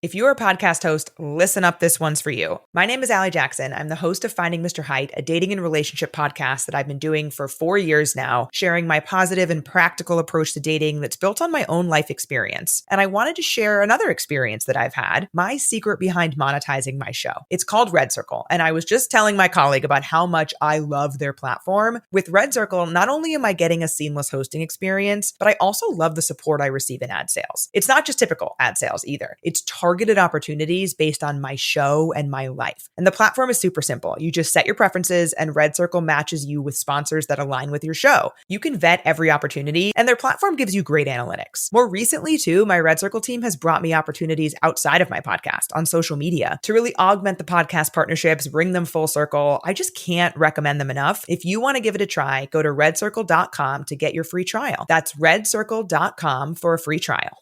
If you're a podcast host, listen up, this one's for you. My name is Allie Jackson. I'm the host of Finding Mr. Height, a dating and relationship podcast that I've been doing for 4 years now, sharing my positive and practical approach to dating that's built on my own life experience. And I wanted to share another experience that I've had, my secret behind monetizing my show. It's called Red Circle, and I was just telling my colleague about how much I love their platform. With Red Circle, not only am I getting a seamless hosting experience, but I also love the support I receive in ad sales. It's not just typical ad sales either. It's targeted opportunities based on my show and my life. And the platform is super simple. You just set your preferences and Red Circle matches you with sponsors that align with your show. You can vet every opportunity and their platform gives you great analytics. More recently too, my Red Circle team has brought me opportunities outside of my podcast on social media to really augment the podcast partnerships, bring them full circle. I just can't recommend them enough. If you want to give it a try, go to redcircle.com to get your free trial. That's redcircle.com for a free trial.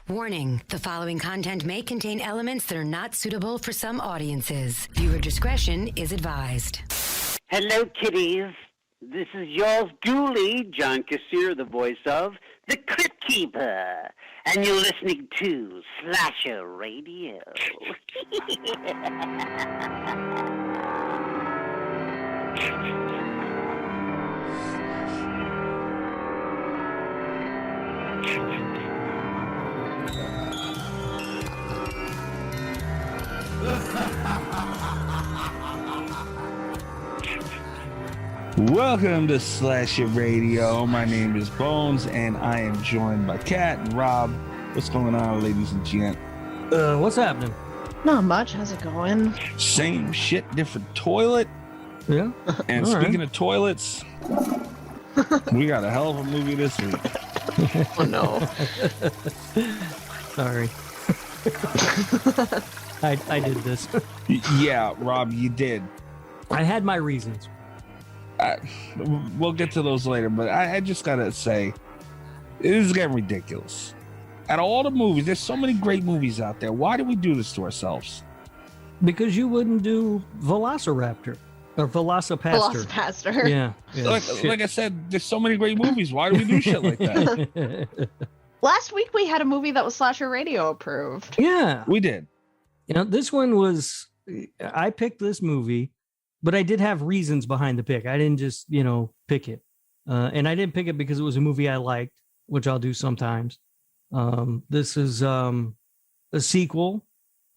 Warning, the following content may contain elements that are not suitable for some audiences. Viewer discretion is advised. Hello, kiddies. This is yours duly, John Kassir, the voice of The Crypt Keeper. And you're listening to Slasher Radio. Welcome to Slasher Radio. My name is Bones, and I am joined by Kat and Rob. What's going on, ladies and gent? What's happening? Not much. How's it going? Same shit, different toilet. Yeah. And All speaking right. of toilets, we got a hell of a movie this week. Oh no. Sorry. I did this. Yeah, Rob, you did. I had my reasons. We'll get to those later, but I just gotta say, it is getting ridiculous. Out of all the movies, there's so many great movies out there. Why do we do this to ourselves? Because you wouldn't do Velociraptor or Velocipaster. Velocipaster. Yeah. Like I said, there's so many great movies. Why do we do shit like that? Last week we had a movie that was Slasher Radio approved. Yeah. We did. You know, this one was, I picked this movie, but I did have reasons behind the pick. I didn't just, pick it. And I didn't pick it because it was a movie I liked, which I'll do sometimes. This is a sequel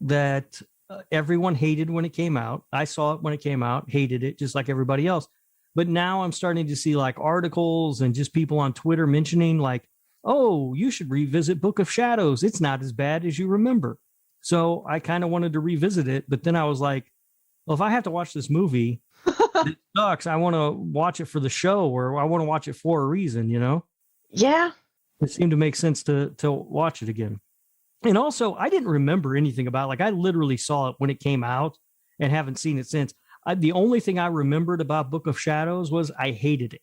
that everyone hated when it came out. I saw it when it came out, hated it just like everybody else. But now I'm starting to see like articles and just people on Twitter mentioning like, oh, you should revisit Book of Shadows. It's not as bad as you remember. So I kind of wanted to revisit it. But then I was like, well, if I have to watch this movie, it sucks. I want to watch it for the show, or I want to watch it for a reason, Yeah. It seemed to make sense to watch it again. And also, I didn't remember anything about it. Like, I literally saw it when it came out and haven't seen it since. The only thing I remembered about Book of Shadows was I hated it.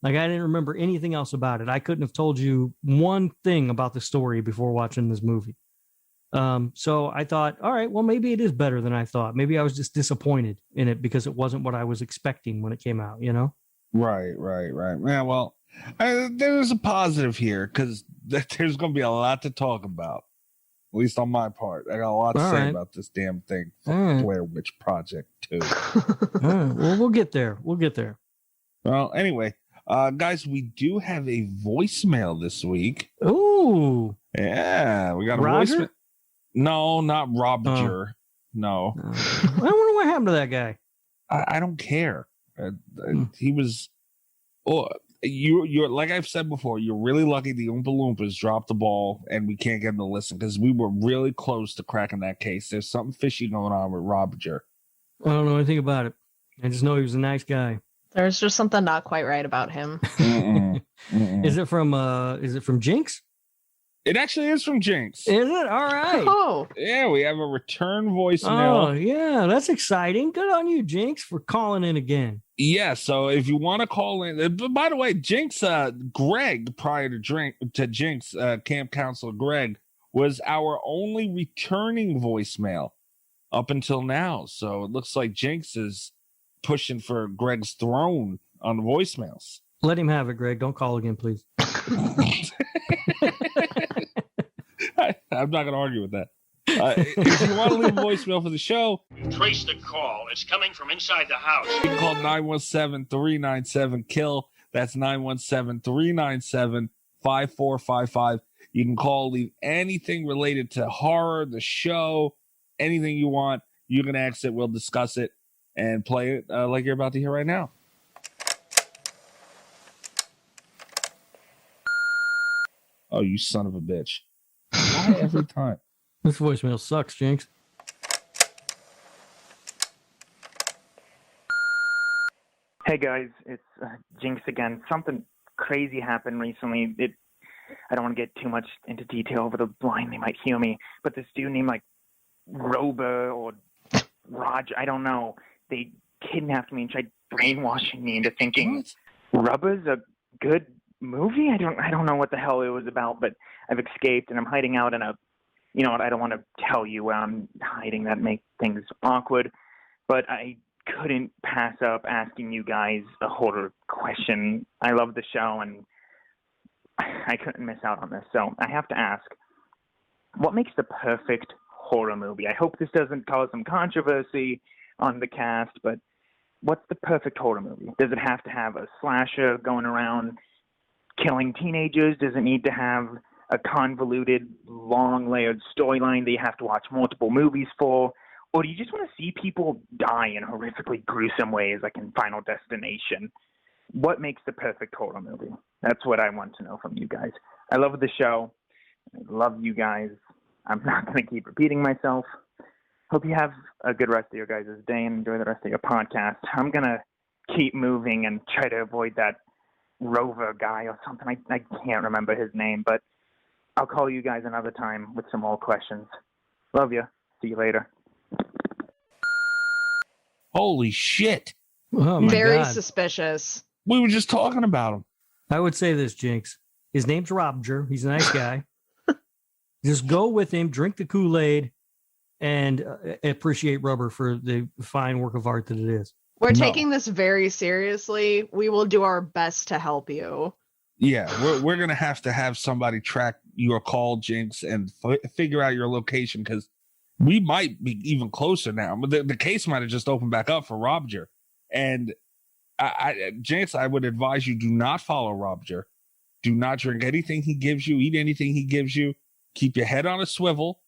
Like, I didn't remember anything else about it. I couldn't have told you one thing about the story before watching this movie. So I thought, all right, well, maybe it is better than I thought. Maybe I was just disappointed in it because it wasn't what I was expecting when it came out, Right. Yeah, well, there's a positive here because there's going to be a lot to talk about, at least on my part. I got a lot to say about this damn thing. Blair Witch Project 2. Well, we'll get there. Well, anyway, guys, we do have a voicemail this week. Ooh. Yeah, we got a Roger? voicemail. No, not Roger. No. I wonder what happened to that guy. I don't care. He was. Oh, you're like I've said before. You're really lucky the Oompa Loompas dropped the ball and we can't get them to listen because we were really close to cracking that case. There's something fishy going on with Roger. I don't know anything about it. I just know he was a nice guy. There's just something not quite right about him. Is it from Jinx? It actually is from Jinx. Is it? All right. Oh. Yeah, we have a return voicemail. Oh, yeah, that's exciting. Good on you, Jinx, for calling in again. Yeah, so if you want to call in, by the way, Jinx, Greg, prior to Jinx, camp counselor Greg, was our only returning voicemail. up until now. So it looks like Jinx is pushing for Greg's throne on the voicemails. Let him have it, Greg. Don't call again, please. I'm not going to argue with that. If you want to leave a voicemail for the show, trace the call. It's coming from inside the house. you can call 917-397-KILL. That's 917-397-5455. You can call, leave anything related to horror, the show, anything you want. You can ask it. We'll discuss it and play it like you're about to hear right now. Oh, you son of a bitch. Why every time? This voicemail sucks, Jinx. Hey guys, it's Jinx again. Something crazy happened recently. I don't want to get too much into detail over the blind. They might hear me. But this dude named like Roba or Raj, I don't know. They kidnapped me and tried brainwashing me into thinking Rubber's a good movie. I don't know what the hell it was about, but I've escaped and I'm hiding out in a, you know what, I don't want to tell you where I'm hiding. That makes things awkward, but I couldn't pass up asking you guys a horror question. I love the show and I couldn't miss out on this. So I have to ask, what makes the perfect horror movie? I hope this doesn't cause some controversy on the cast, but what's the perfect horror movie? Does it have to have a slasher going around killing teenagers? Does it need to have a convoluted, long layered storyline that you have to watch multiple movies for? Or do you just want to see people die in horrifically gruesome ways like in Final Destination? What makes the perfect horror movie? That's what I want to know from you guys. I love the show. I love you guys. I'm not going to keep repeating myself. Hope you have a good rest of your guys' day and enjoy the rest of your podcast. I'm going to keep moving and try to avoid that Rover guy or something. I can't remember his name, but I'll call you guys another time with some more questions. Love you. See you later. Holy shit. Oh, my Very God. suspicious. We were just talking about him. I would say this, Jinx. His name's Roger. He's a nice guy. Just go with him, drink the Kool-Aid, and appreciate Rubber for the fine work of art that it is. We're taking this very seriously. We will do our best to help you. Yeah, we're going to have somebody track your call, Jinx, and figure out your location, because we might be even closer now. But the case might have just opened back up for Roger. And Jinx, I would advise you do not follow Roger. Do not drink anything he gives you, eat anything he gives you. Keep your head on a swivel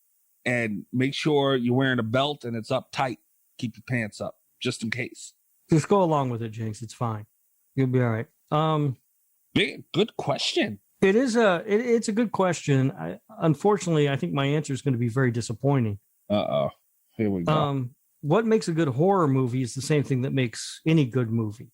and make sure you're wearing a belt and it's up tight. Keep your pants up just in case. Just go along with it, Jinx. It's fine. You'll be all right. Good question. It is it's a good question. Unfortunately, I think my answer is going to be very disappointing. Uh-oh. Here we go. What makes a good horror movie is the same thing that makes any good movie.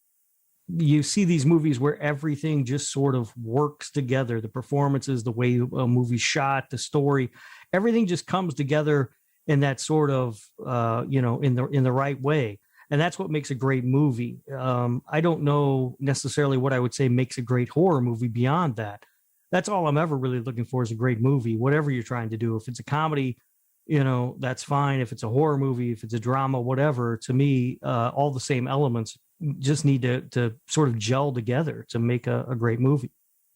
You see these movies where everything just sort of works together. The performances, the way a movie's shot, the story, everything just comes together in that sort of, in the right way. And that's what makes a great movie. I don't know necessarily what I would say makes a great horror movie beyond that. That's all I'm ever really looking for is a great movie, whatever you're trying to do. If it's a comedy, that's fine. If it's a horror movie, if it's a drama, whatever, to me, all the same elements just need to sort of gel together to make a great movie.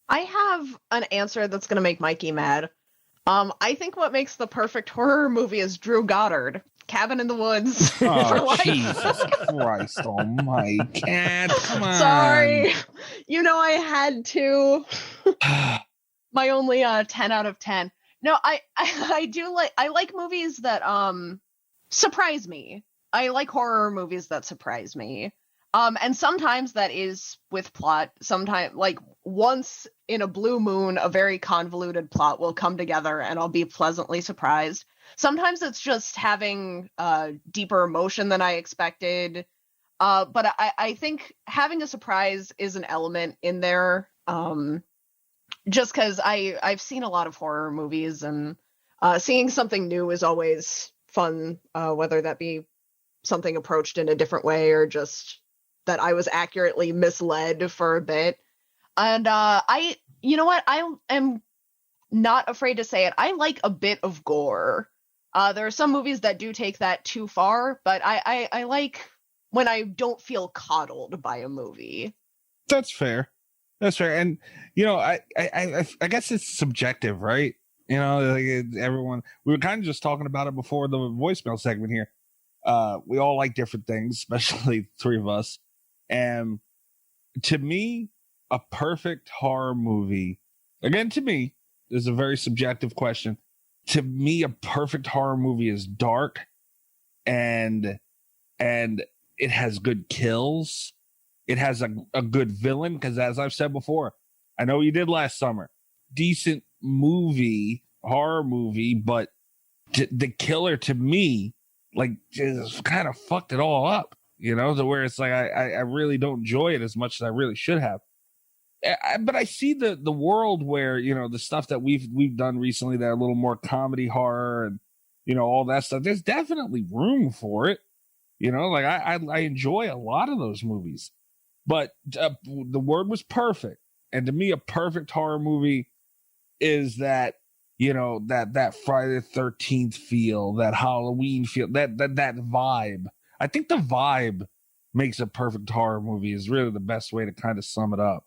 I have an answer that's going to make Mikey mad. I think what makes the perfect horror movie is Drew Goddard. Cabin in the Woods. Oh, Jesus Christ almighty. Cat, come on. Sorry. I had to. My only 10 out of 10. No, I do I like movies that surprise me. I like horror movies that surprise me. And sometimes that is with plot. Sometimes, like once in a blue moon, a very convoluted plot will come together and I'll be pleasantly surprised. Sometimes it's just having deeper emotion than I expected. But I think having a surprise is an element in there. Just because I've seen a lot of horror movies and seeing something new is always fun, whether that be something approached in a different way or just that I was accurately misled for a bit. And I am not afraid to say it. I like a bit of gore. There are some movies that do take that too far, but I like when I don't feel coddled by a movie. That's fair. That's fair. And I guess it's subjective, right? Like everyone. We were kind of just talking about it before the voicemail segment here. We all like different things, especially the three of us. And to me, a perfect horror movie, again, to me, this is a very subjective question. To me, a perfect horror movie is dark and it has good kills. It has a good villain, because as I've said before, I know you did last summer, decent horror movie, but the killer to me, like, just kind of fucked it all up, to where it's like I really don't enjoy it as much as I really should have. But I see the world where, the stuff that we've done recently that are a little more comedy horror and, all that stuff. There's definitely room for it. Like I enjoy a lot of those movies, but the word was perfect. And to me, a perfect horror movie is that, that Friday the 13th feel, that Halloween feel, that vibe. I think the vibe makes a perfect horror movie is really the best way to kind of sum it up.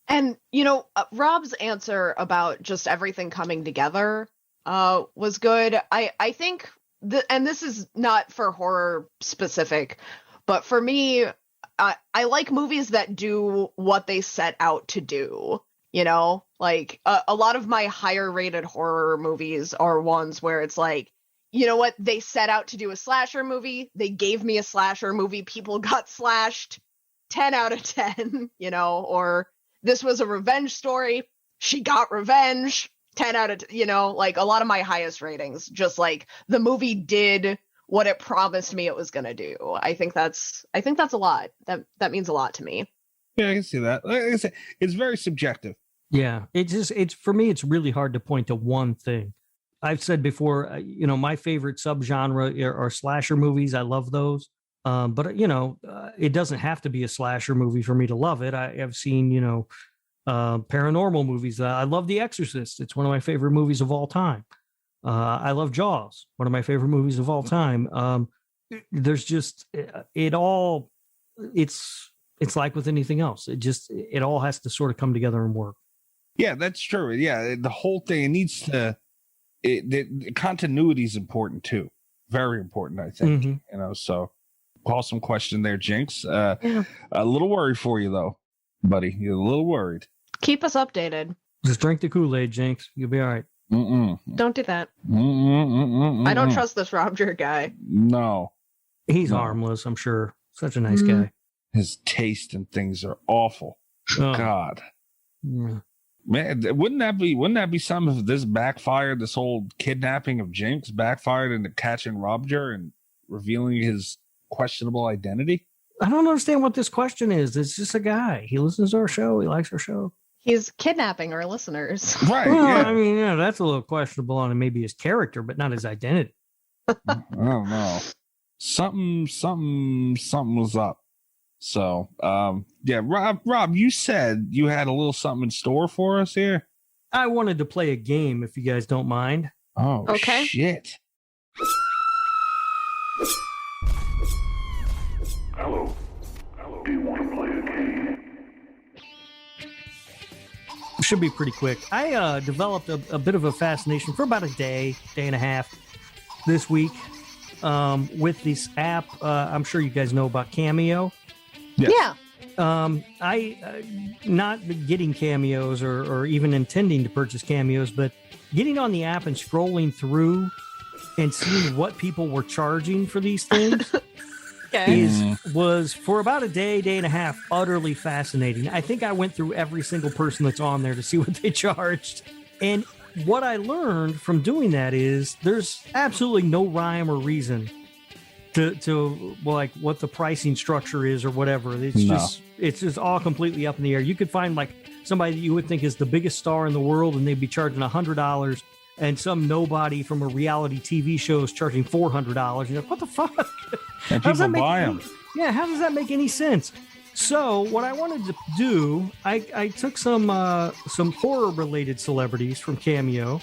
And, Rob's answer about just everything coming together was good. I think, and this is not for horror specific, but for me, I like movies that do what they set out to do. Like a lot of my higher rated horror movies are ones where it's like, what, they set out to do a slasher movie. They gave me a slasher movie. People got slashed. 10 out of 10, or this was a revenge story. She got revenge. 10 out of, like a lot of my highest ratings, just like the movie did what it promised me it was going to do. I think that's a lot. That means a lot to me. Yeah, I can see that. Like I said, it's very subjective. Yeah, it's for me, it's really hard to point to one thing. I've said before, my favorite subgenre are slasher movies. I love those. But it doesn't have to be a slasher movie for me to love it. I have seen, paranormal movies. I love The Exorcist. It's one of my favorite movies of all time. I love Jaws, one of my favorite movies of all time. There's just it's like with anything else. It all has to sort of come together and work. Yeah, that's true. Yeah, the whole thing, it needs to. The continuity is important too. Very important, I think. Mm-hmm. So. Awesome question there, Jinx. A little worried for you, though, buddy. You're a little worried. Keep us updated. Just drink the Kool-Aid, Jinx. You'll be all right. Don't do that. I don't trust this Roger guy. No. He's harmless, I'm sure. Such a nice guy. His taste and things are awful. Oh. God. Yeah. Man, wouldn't that be some of this backfired, this whole kidnapping of Jinx backfired into catching Roger and revealing his questionable identity? I don't understand what this question is. It's just a guy. He listens to our show. He likes our show. He's kidnapping our listeners. Right. Well, yeah. I mean, that's a little questionable on maybe his character, but not his identity. I don't know. Something was up. So, yeah, Rob, you said you had a little something in store for us here. I wanted to play a game, if you guys don't mind. Oh, okay. Shit. Hello. Do you want to play a game? It should be pretty quick. I developed a bit of a fascination for about a day and a half this week with this app. I'm sure you guys know about Cameo. Yes. Yeah. I not getting cameos or even intending to purchase cameos, but getting on the app and scrolling through and seeing what people were charging for these things was for about a day and a half utterly fascinating. I think I went through every single person that's on there to see what they charged. And what I learned from doing that is there's absolutely no rhyme or reason to like what the pricing structure is or whatever. It's just all completely up in the air. You could find like somebody that you would think is the biggest star in the world and they'd be charging $100, and some nobody from a reality TV show is charging $400. You're like, what the fuck? And people buy them. Yeah, how does that make any sense? So what I wanted to do, I took some horror related celebrities from Cameo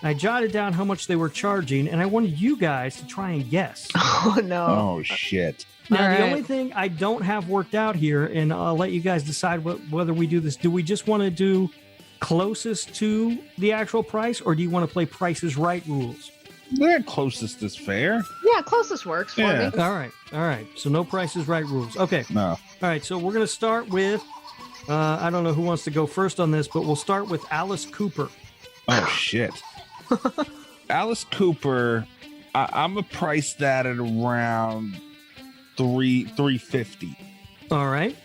I jotted down how much they were charging, and I wanted you guys to try and guess. Oh no. Oh shit. Now, All the right. only thing I don't have worked out here, and I'll let you guys decide whether we do this. Do we just want to do closest to the actual price, or do you want to play Price is Right rules? They're closest is fair. Yeah, closest works for Yeah. me. All right. So no Price is Right rules. Okay. No. All right. So we're going to start with, I don't know who wants to go first on this, but we'll start with Alice Cooper. Oh shit. Alice Cooper, I'm gonna price that at around $350. All right.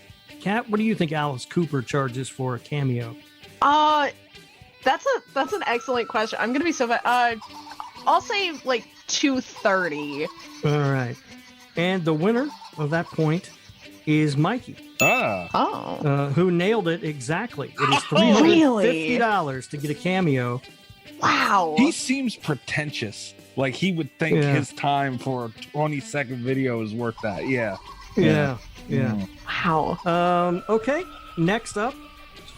Kat, what do you think Alice Cooper charges for a cameo? That's an excellent question. I'm gonna be so bad. I'll say like 230. All right. And the winner of that point is Mikey, Oh. who nailed it exactly. It is Really? $350 to get a cameo. Wow. He seems pretentious. Like he would think Yeah. his time for a 20-second video is worth that. Yeah. Yeah. Wow. Okay. Next up,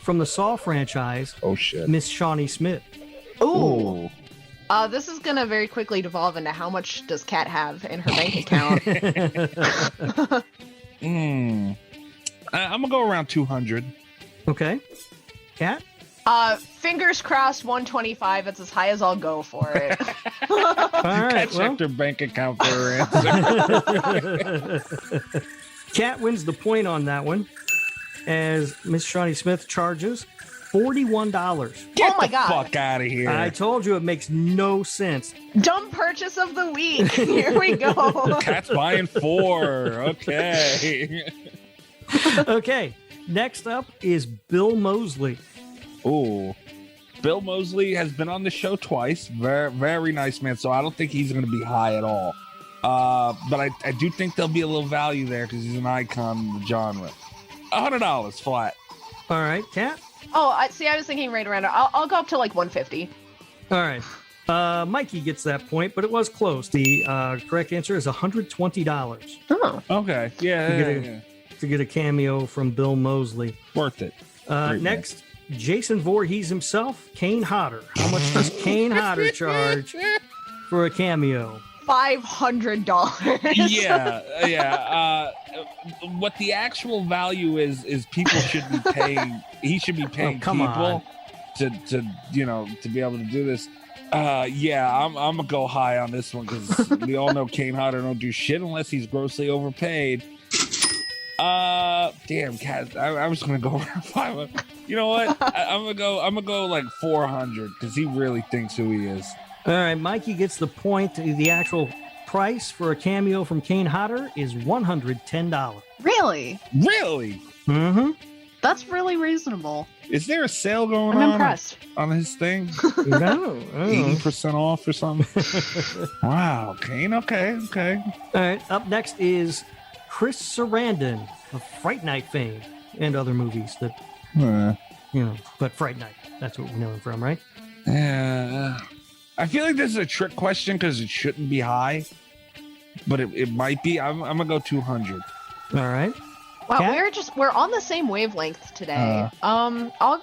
from the Saw franchise, Oh shit. Miss Shawnee Smith. Ooh. This is gonna very quickly devolve into how much does Kat have in her bank account. I'm gonna go around 200. Okay. Kat? Fingers crossed 125. It's as high as I'll go for it. All I right. checked her bank account for her answer. Kat wins the point on that one, as Miss Shawnee Smith charges $41. Get Oh my the God. fuck out of here. I told you it makes no sense. Dumb purchase of the week. Here we go. Cat's buying 4. Okay. Okay. Next up is Bill Moseley. Ooh. Bill Moseley has been on the show twice. Very, very nice man. So I don't think he's going to be high at all. But I do think there'll be a little value there because he's an icon in the genre. $100 flat. All right, Kat? Oh, I was thinking right around. I'll go up to like 150. All right. Mikey gets that point, but it was close. The correct answer is $120 Oh. Okay. Yeah. to get a cameo from Bill Moseley. Worth it. Great Next, Jason Voorhees himself, Kane Hodder. How much does Kane Hodder charge for a cameo? $500. Yeah. What the actual value is people should be paying. He should be paying come people on. to to be able to do this. I'm gonna go high on this one because we all know Kane Hodder don't do shit unless he's grossly overpaid. Damn, Cat. I was gonna go around 500. You know what? I'm gonna go like 400 because he really thinks who he is. All right, Mikey gets the point. The actual price for a cameo from Kane Hodder is $110. Really? Really? Mm-hmm. That's really reasonable. Is there a sale going I'm on impressed. on his thing? No. 80% off or something? Wow, Kane. Okay. All right, up next is Chris Sarandon of Fright Night fame and other movies that, but Fright Night, that's what we know him from, right? Yeah. I feel like this is a trick question because it shouldn't be high, but it might be. I'm gonna go 200. All right. Wow, Kat? we're on the same wavelength today. I'll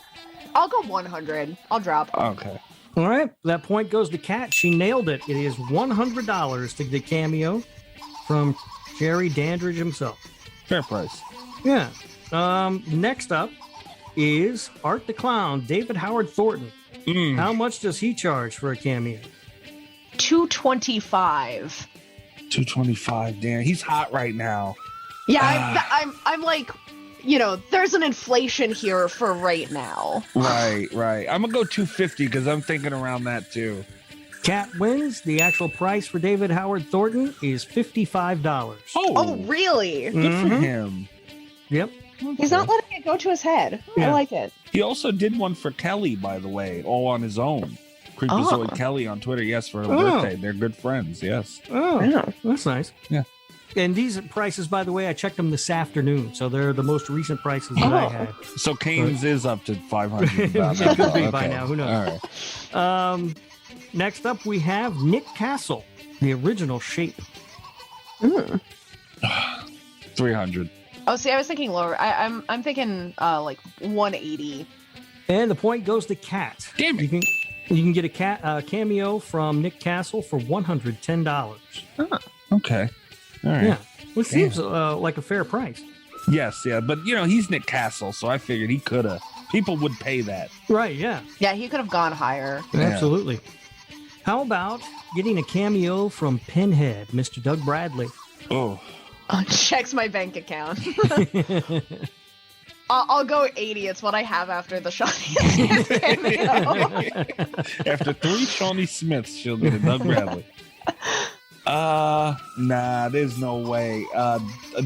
go 100. I'll drop. Okay. All right, that point goes to Kat. She nailed it. It is $100 to get a cameo from Jerry Dandridge himself. Fair price. Yeah. Next up is Art the Clown, David Howard Thornton. How much does he charge for a cameo? $225. 225. Damn, he's hot right now. Yeah, I'm like, there's an inflation here for right now. Right. I'm gonna go 250 because I'm thinking around that too. Kat wins. The actual price for David Howard Thornton is $55. Oh, really? Good for him. Yep. He's not letting it go to his head. Yeah. I like it. He also did one for Kelly, by the way, all on his own. Creepazoid Kelly on Twitter. Yes, for her birthday. They're good friends. Yes. Oh, Yeah. that's nice. Yeah. And these prices, by the way, I checked them this afternoon, so they're the most recent prices that I had. So Kane's is up to 500. About It could be now. by Okay. now. Who knows? All right. Next up, we have Nick Castle, the original Shape. 300. Oh, see, I was thinking lower. I'm thinking like 180. And the point goes to Kat. Damn it. You can get a cameo from Nick Castle for $110. Okay. All right. Yeah, which seems like a fair price. Yes, yeah, but he's Nick Castle, so I figured he could have. People would pay that. Right, yeah. Yeah, he could have gone higher. Absolutely. How about getting a cameo from Pinhead, Mr. Doug Bradley? Oh. Checks my bank account. I'll go 80. It's what I have after the Shawnee Smith cameo. After 3 Shawnee Smiths, she'll get a Doug Bradley. Nah, there's no way.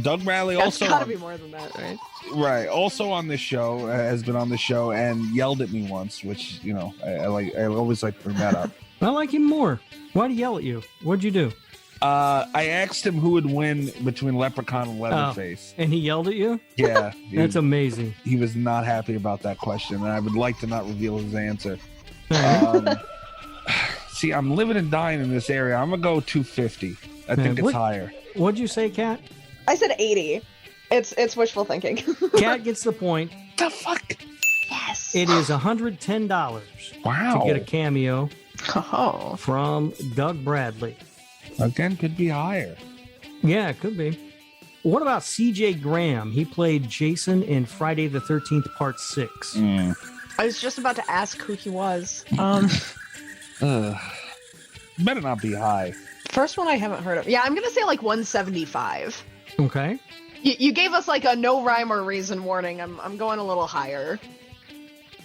Doug Bradley That's also gotta be more than that, right? Right. Also on this show, has been on the show and yelled at me once, which, I always like to bring that up. I like him more. Why'd he yell at you? What'd you do? I asked him who would win between Leprechaun and Leatherface. And he yelled at you? Yeah. That's amazing. He was not happy about that question, and I would like to not reveal his answer. See, I'm living and dying in this area. I'm going to go 250. I think it's higher. What'd you say, Kat? I said 80. It's wishful thinking. Kat gets the point. The fuck? Yes. It is $110. Wow. To get a cameo Oh. from Doug Bradley. Again, could be higher. Yeah, it could be. What about C.J. Graham? He played Jason in Friday the 13th, Part 6. I was just about to ask who he was. Better not be high. First one I haven't heard of. Yeah, I'm going to say like 175. Okay. You gave us like a no rhyme or reason warning. I'm going a little higher.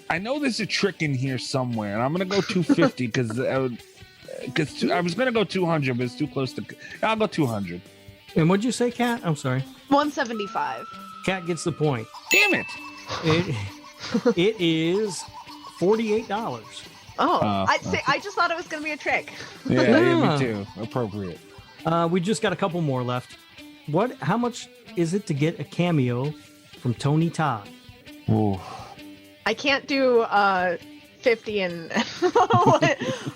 I know there's a trick in here somewhere, and I'm going to go 250 because I was going to go 200, but it's too close to... I'll go 200. And what'd you say, Kat? I'm sorry. 175. Kat gets the point. Damn it. It is $48. I just thought it was going to be a trick. Yeah, me too. Appropriate. We just got a couple more left. How much is it to get a cameo from Tony Todd? Ooh. I can't do 50 and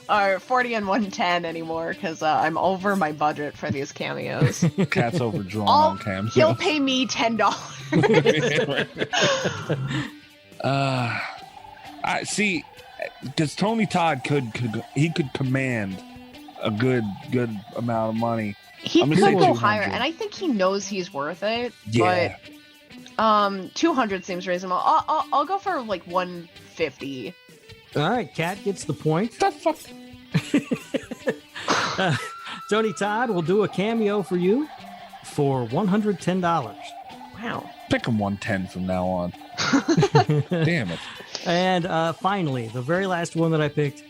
or 40 and 110 anymore because I'm over my budget for these cameos. Cat's overdrawn on cameos. He'll pay me $10. I see, because Tony Todd could command a good amount of money. He could go higher, and I think he knows he's worth it. Yeah. But 200 seems reasonable. I'll go for like 150. All right, Kat gets the point. The fuck? Tony Todd will do a cameo for you for $110. Wow. Pick him 110 from now on. Damn it. And finally, the very last one that I picked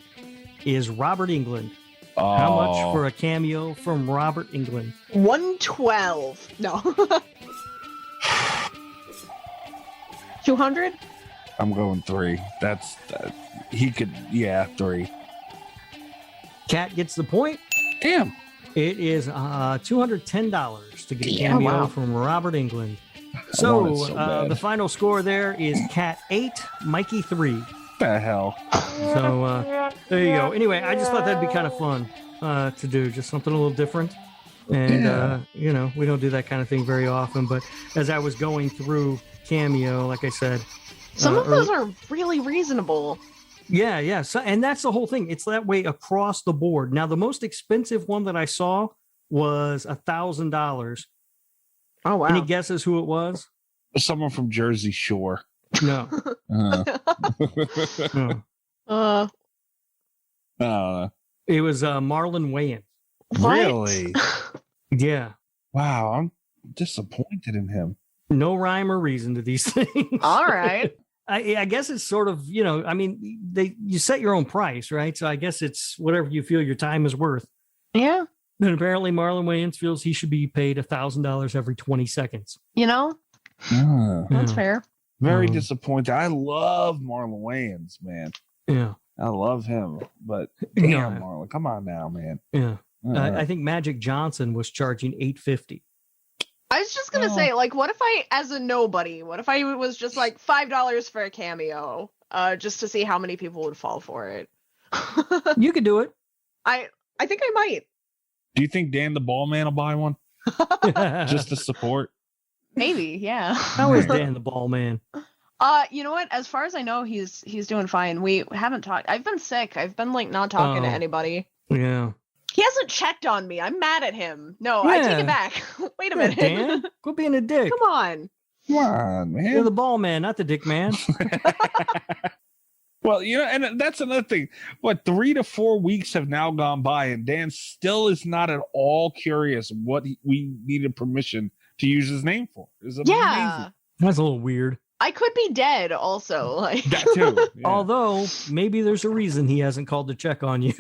is Robert Englund. How much for a cameo from Robert Englund? 112. No. 200? I'm going 3. He could, 3. Kat gets the point. Damn. It is $210 to get a cameo from Robert Englund. So the final score there is Kat 8, Mikey 3. The hell. So there you go. Anyway, I just thought that'd be kind of fun to do, just something a little different. And we don't do that kind of thing very often. But as I was going through Cameo, like I said, some of those are really reasonable. Yeah. So, and that's the whole thing. It's that way across the board. Now, the most expensive one that I saw was $1,000. Oh, wow. Any guesses who it was? Someone from Jersey Shore. No. It was Marlon Wayans. Really? Yeah. Wow, I'm disappointed in him. No rhyme or reason to these things. All right. I guess it's sort of, you set your own price, right? So I guess it's whatever you feel your time is worth. Yeah. And apparently Marlon Wayans feels he should be paid $1,000 every 20 seconds. That's fair. Very disappointed. I love Marlon Wayans, man. Yeah. I love him, but damn, Marlon, come on now, man. Yeah. I think Magic Johnson was charging $850. I was just going to say, what if I, as a nobody, what if I was just like $5 for a cameo, just to see how many people would fall for it? You could do it. I think I might. Do you think Dan the Ball Man will buy one? Just to support? Maybe, yeah. How is Dan the Ball Man? You know what? As far as I know, he's doing fine. We haven't talked. I've been sick. I've been like not talking to anybody. Yeah. He hasn't checked on me. I'm mad at him. No, I take it back. Wait a minute. Dan, quit being a dick. Come on. Come on, man. You're the ball man, not the dick man. Well, and that's another thing. What, 3 to 4 weeks have now gone by, and Dan still is not at all curious what we needed permission to use his name for. It's amazing. That's a little weird. I could be dead also. Like that too. Yeah. Although maybe there's a reason he hasn't called to check on you.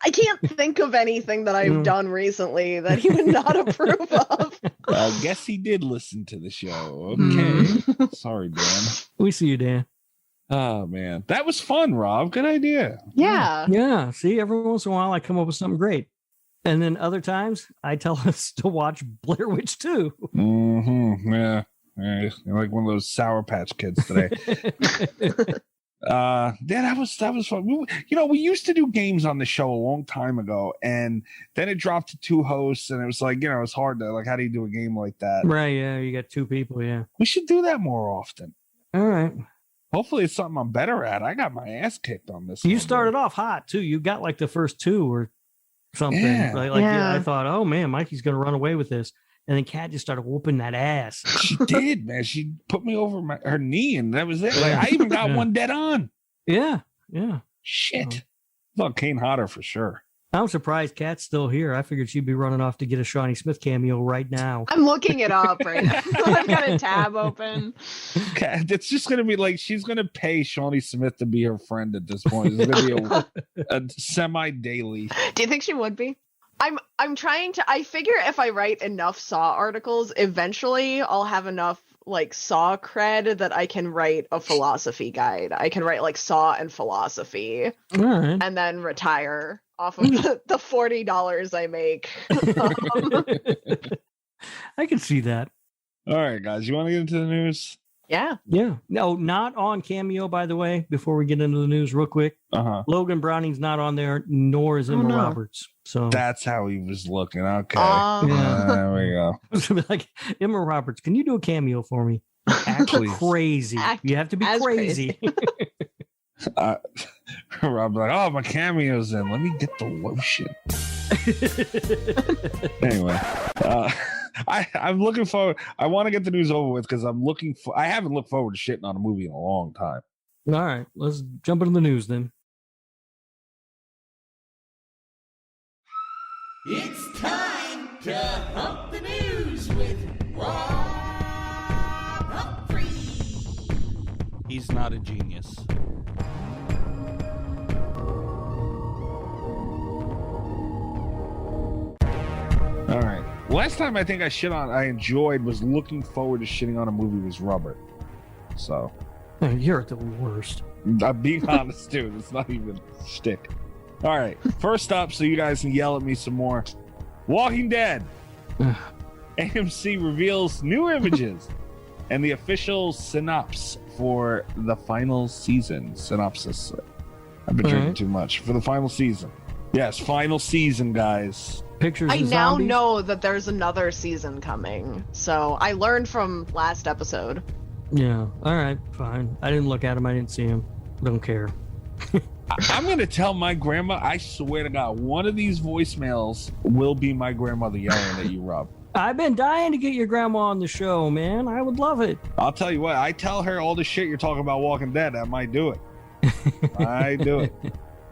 I can't think of anything that I've done recently that he would not approve of. I guess he did listen to the show. Okay. Sorry, Dan. We see you, Dan. Oh, man. That was fun, Rob. Good idea. Yeah. Yeah. See, every once in a while I come up with something great. And then other times I tell us to watch Blair Witch 2. Mm-hmm. Yeah. You're like one of those Sour Patch Kids today. Yeah, that was fun. We used to do games on the show a long time ago, and then it dropped to 2 hosts, and it was like, it's hard to, like, how do you do a game like that? Right, yeah, you got 2 people, yeah. We should do that more often. All right. Hopefully it's something I'm better at. I got my ass kicked on this. You started off hot, too. You got like the first 2 or something. Yeah. I thought, oh, man, Mikey's going to run away with this. And then Kat just started whooping that ass. She did, man. She put me over her knee, and that was it. Like, I even got one dead on. Yeah. Shit. I thought Kane Hodder for sure. I'm surprised Kat's still here. I figured she'd be running off to get a Shawnee Smith cameo right now. I'm looking it up right now. I've got a tab open. Kat, it's just going to be like, she's going to pay Shawnee Smith to be her friend at this point. It's going to be a semi-daily. Do you think she would be? I'm trying to, I figure if I write enough Saw articles, eventually I'll have enough like Saw cred that I can write a philosophy guide. I can write like Saw and philosophy. All right. And then retire off of the $40 I make. I can see that. All right, guys, you want to get into the news? Yeah. No, not on Cameo, by the way, before we get into the news real quick. Logan Browning's not on there, nor is Emma Roberts. So that's how he was looking. Okay. There we go. Like, Emma Roberts, can you do a cameo for me? Act crazy. You have to be crazy. Rob's like, oh, my cameo's in. Let me get the lotion. Anyway, I'm looking forward. I want to get the news over with because I haven't looked forward to shitting on a movie in a long time. All right, let's jump into the news then. It's time to hump the news with Rob Humphrey. He's not a genius. All right. Last time I think I enjoyed was looking forward to shitting on a movie was Rubber. So. You're the worst. I'm being honest, dude. It's not even shtick. All right. First up, so you guys can yell at me some more. Walking Dead. AMC reveals new images and the official synopsis for the final season. Synopsis. I've been drinking too much. For the final season. Yes, final season, guys. Pictures. I now know that there's another season coming. So I learned from last episode. Yeah. All right. Fine. I didn't look at him. I didn't see him. Don't care. I'm going to tell my grandma, I swear to God, one of these voicemails will be my grandmother yelling at you, Rob. I've been dying to get your grandma on the show, man. I would love it. I'll tell you what. I tell her all the shit you're talking about Walking Dead. I might do it. I do it.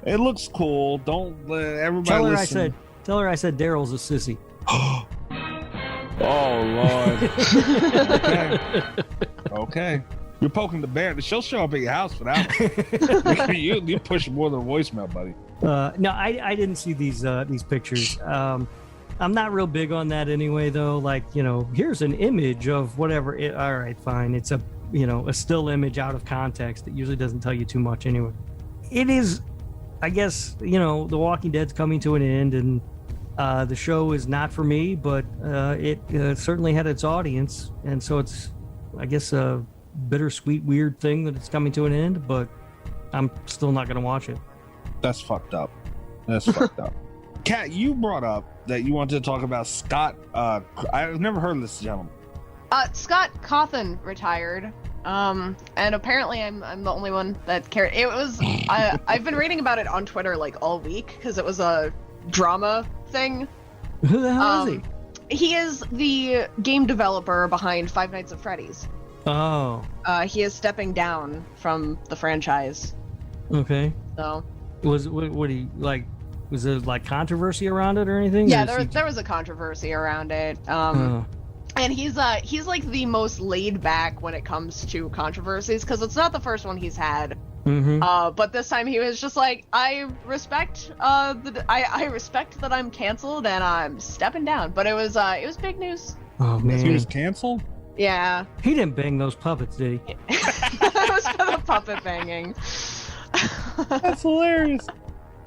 It looks cool. Don't let everybody listen. Tell her I said Daryl's a sissy. Oh, Lord. Okay. You're poking the bear. She'll show up at your house for that one. you push more than a voicemail, buddy. No, I didn't see these pictures. I'm not real big on that anyway, though. Like, here's an image of whatever. All right, fine. It's a still image out of context. It usually doesn't tell you too much anyway. It is, I guess, The Walking Dead's coming to an end, and the show is not for me, but it certainly had its audience, and so it's, I guess, a bittersweet, weird thing that it's coming to an end, but I'm still not going to watch it. That's fucked up. Fucked up. Kat, you brought up that you wanted to talk about Scott. I've never heard of this gentleman. Scott Cawthon retired. And apparently I'm the only one that cared. It was I've been reading about it on Twitter like all week because it was a drama thing. Who the hell is he? He is the game developer behind Five Nights at Freddy's. Oh. He is stepping down from the franchise. Okay. So. What he like? Was there like controversy around it or anything? Yeah, or there was a controversy around it. And he's like the most laid back when it comes to controversies because it's not the first one he's had. Mm-hmm. But this time he was just like, I respect I respect that I'm canceled and I'm stepping down. But it was big news. Oh man, he was canceled. Yeah. He didn't bang those puppets, did he? It was for the puppet banging. That's hilarious.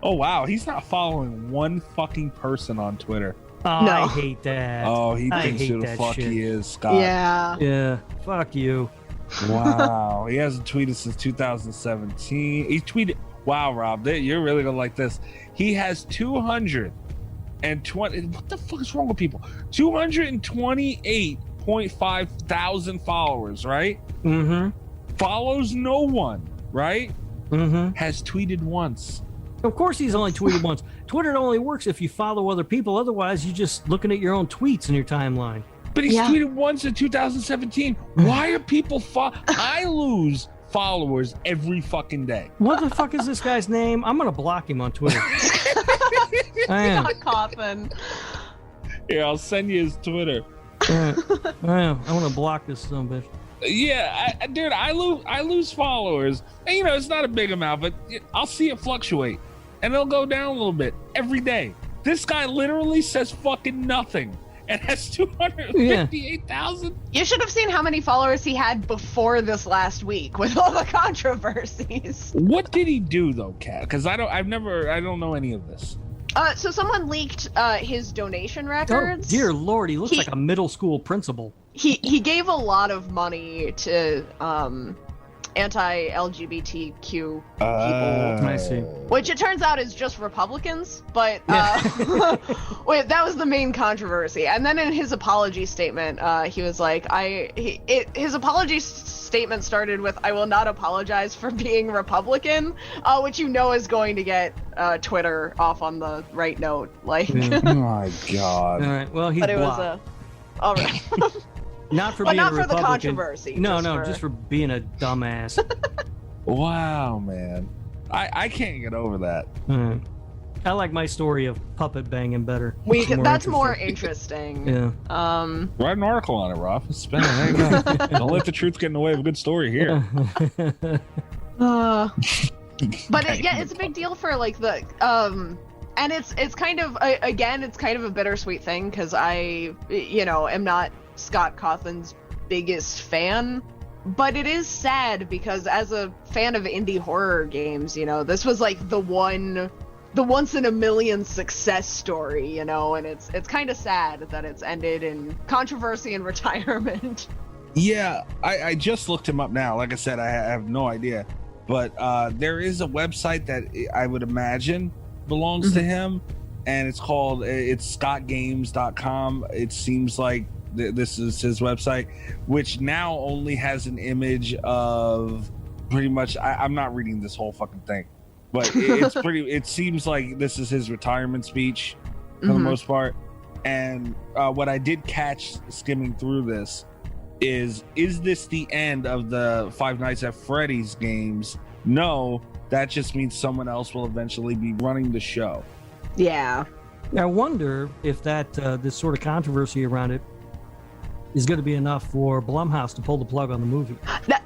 Oh wow, he's not following one fucking person on Twitter. Oh, No. I hate that. Oh, he thinks who the fuck shit. he is, Scott. Yeah. Yeah. Fuck you. Wow. He hasn't tweeted since 2017. He tweeted. Wow, Rob, you're really gonna like this. He has 220. What the fuck is wrong with people? 228.5 thousand followers, right? Mm-hmm. Follows no one, right? Mm-hmm. Has tweeted once. Of course, he's only tweeted once. Twitter only works if you follow other people. Otherwise, you're just looking at your own tweets in your timeline. But he's tweeted once in 2017. Why are people? I lose followers every fucking day. What the fuck is this guy's name? I'm gonna block him on Twitter. I am. Scott Coffin. Here, I'll send you his Twitter. I am. I want to block this son of a bitch. Yeah, dude, I lose followers. And, you know, it's not a big amount, but I'll see it fluctuate, and they'll go down a little bit every day. This guy literally says fucking nothing and has 258,000. You should have seen how many followers he had before this last week with all the controversies. What did he do though, Kat? Because I don't know any of this. So someone leaked his donation Oh records. dear lord, he looks like a middle school principal. He gave a lot of money to anti-LGBTQ people. I see. Which it turns out is just Republicans, but wait, that was the main controversy. And then in his apology statement, he was like, his apology statement started with, "I will not apologize for being Republican," which you know is going to get Twitter off on the right note. Like, oh my god! All right, well, he's but it blocked. was all right. Not for but being not a for the Republican. controversy. Just for being a dumbass. Wow, man, I can't get over that. I like my story of puppet banging better. That's more interesting. Yeah. Write an article on it, Rob. Spend it. There you go. Don't let the truth get in the way of a good story here. But it's a big deal for like the and it's kind of again it's kind of a bittersweet thing because I am not Scott Cawthon's biggest fan, but it is sad because as a fan of indie horror games, this was like the once in a million success story, and it's kind of sad that it's ended in controversy and retirement. Yeah, I just looked him up now. Like I said, I have no idea, but there is a website that I would imagine belongs to him, and it's scottgames.com. It seems like this is his website, which now only has an image of pretty much. I'm not reading this whole fucking thing, but it's pretty. It seems like this is his retirement speech for the most part. And what I did catch skimming through this is this the end of the Five Nights at Freddy's games? No, that just means someone else will eventually be running the show. Yeah. I wonder if that this sort of controversy around it is going to be enough for Blumhouse to pull the plug on the movie.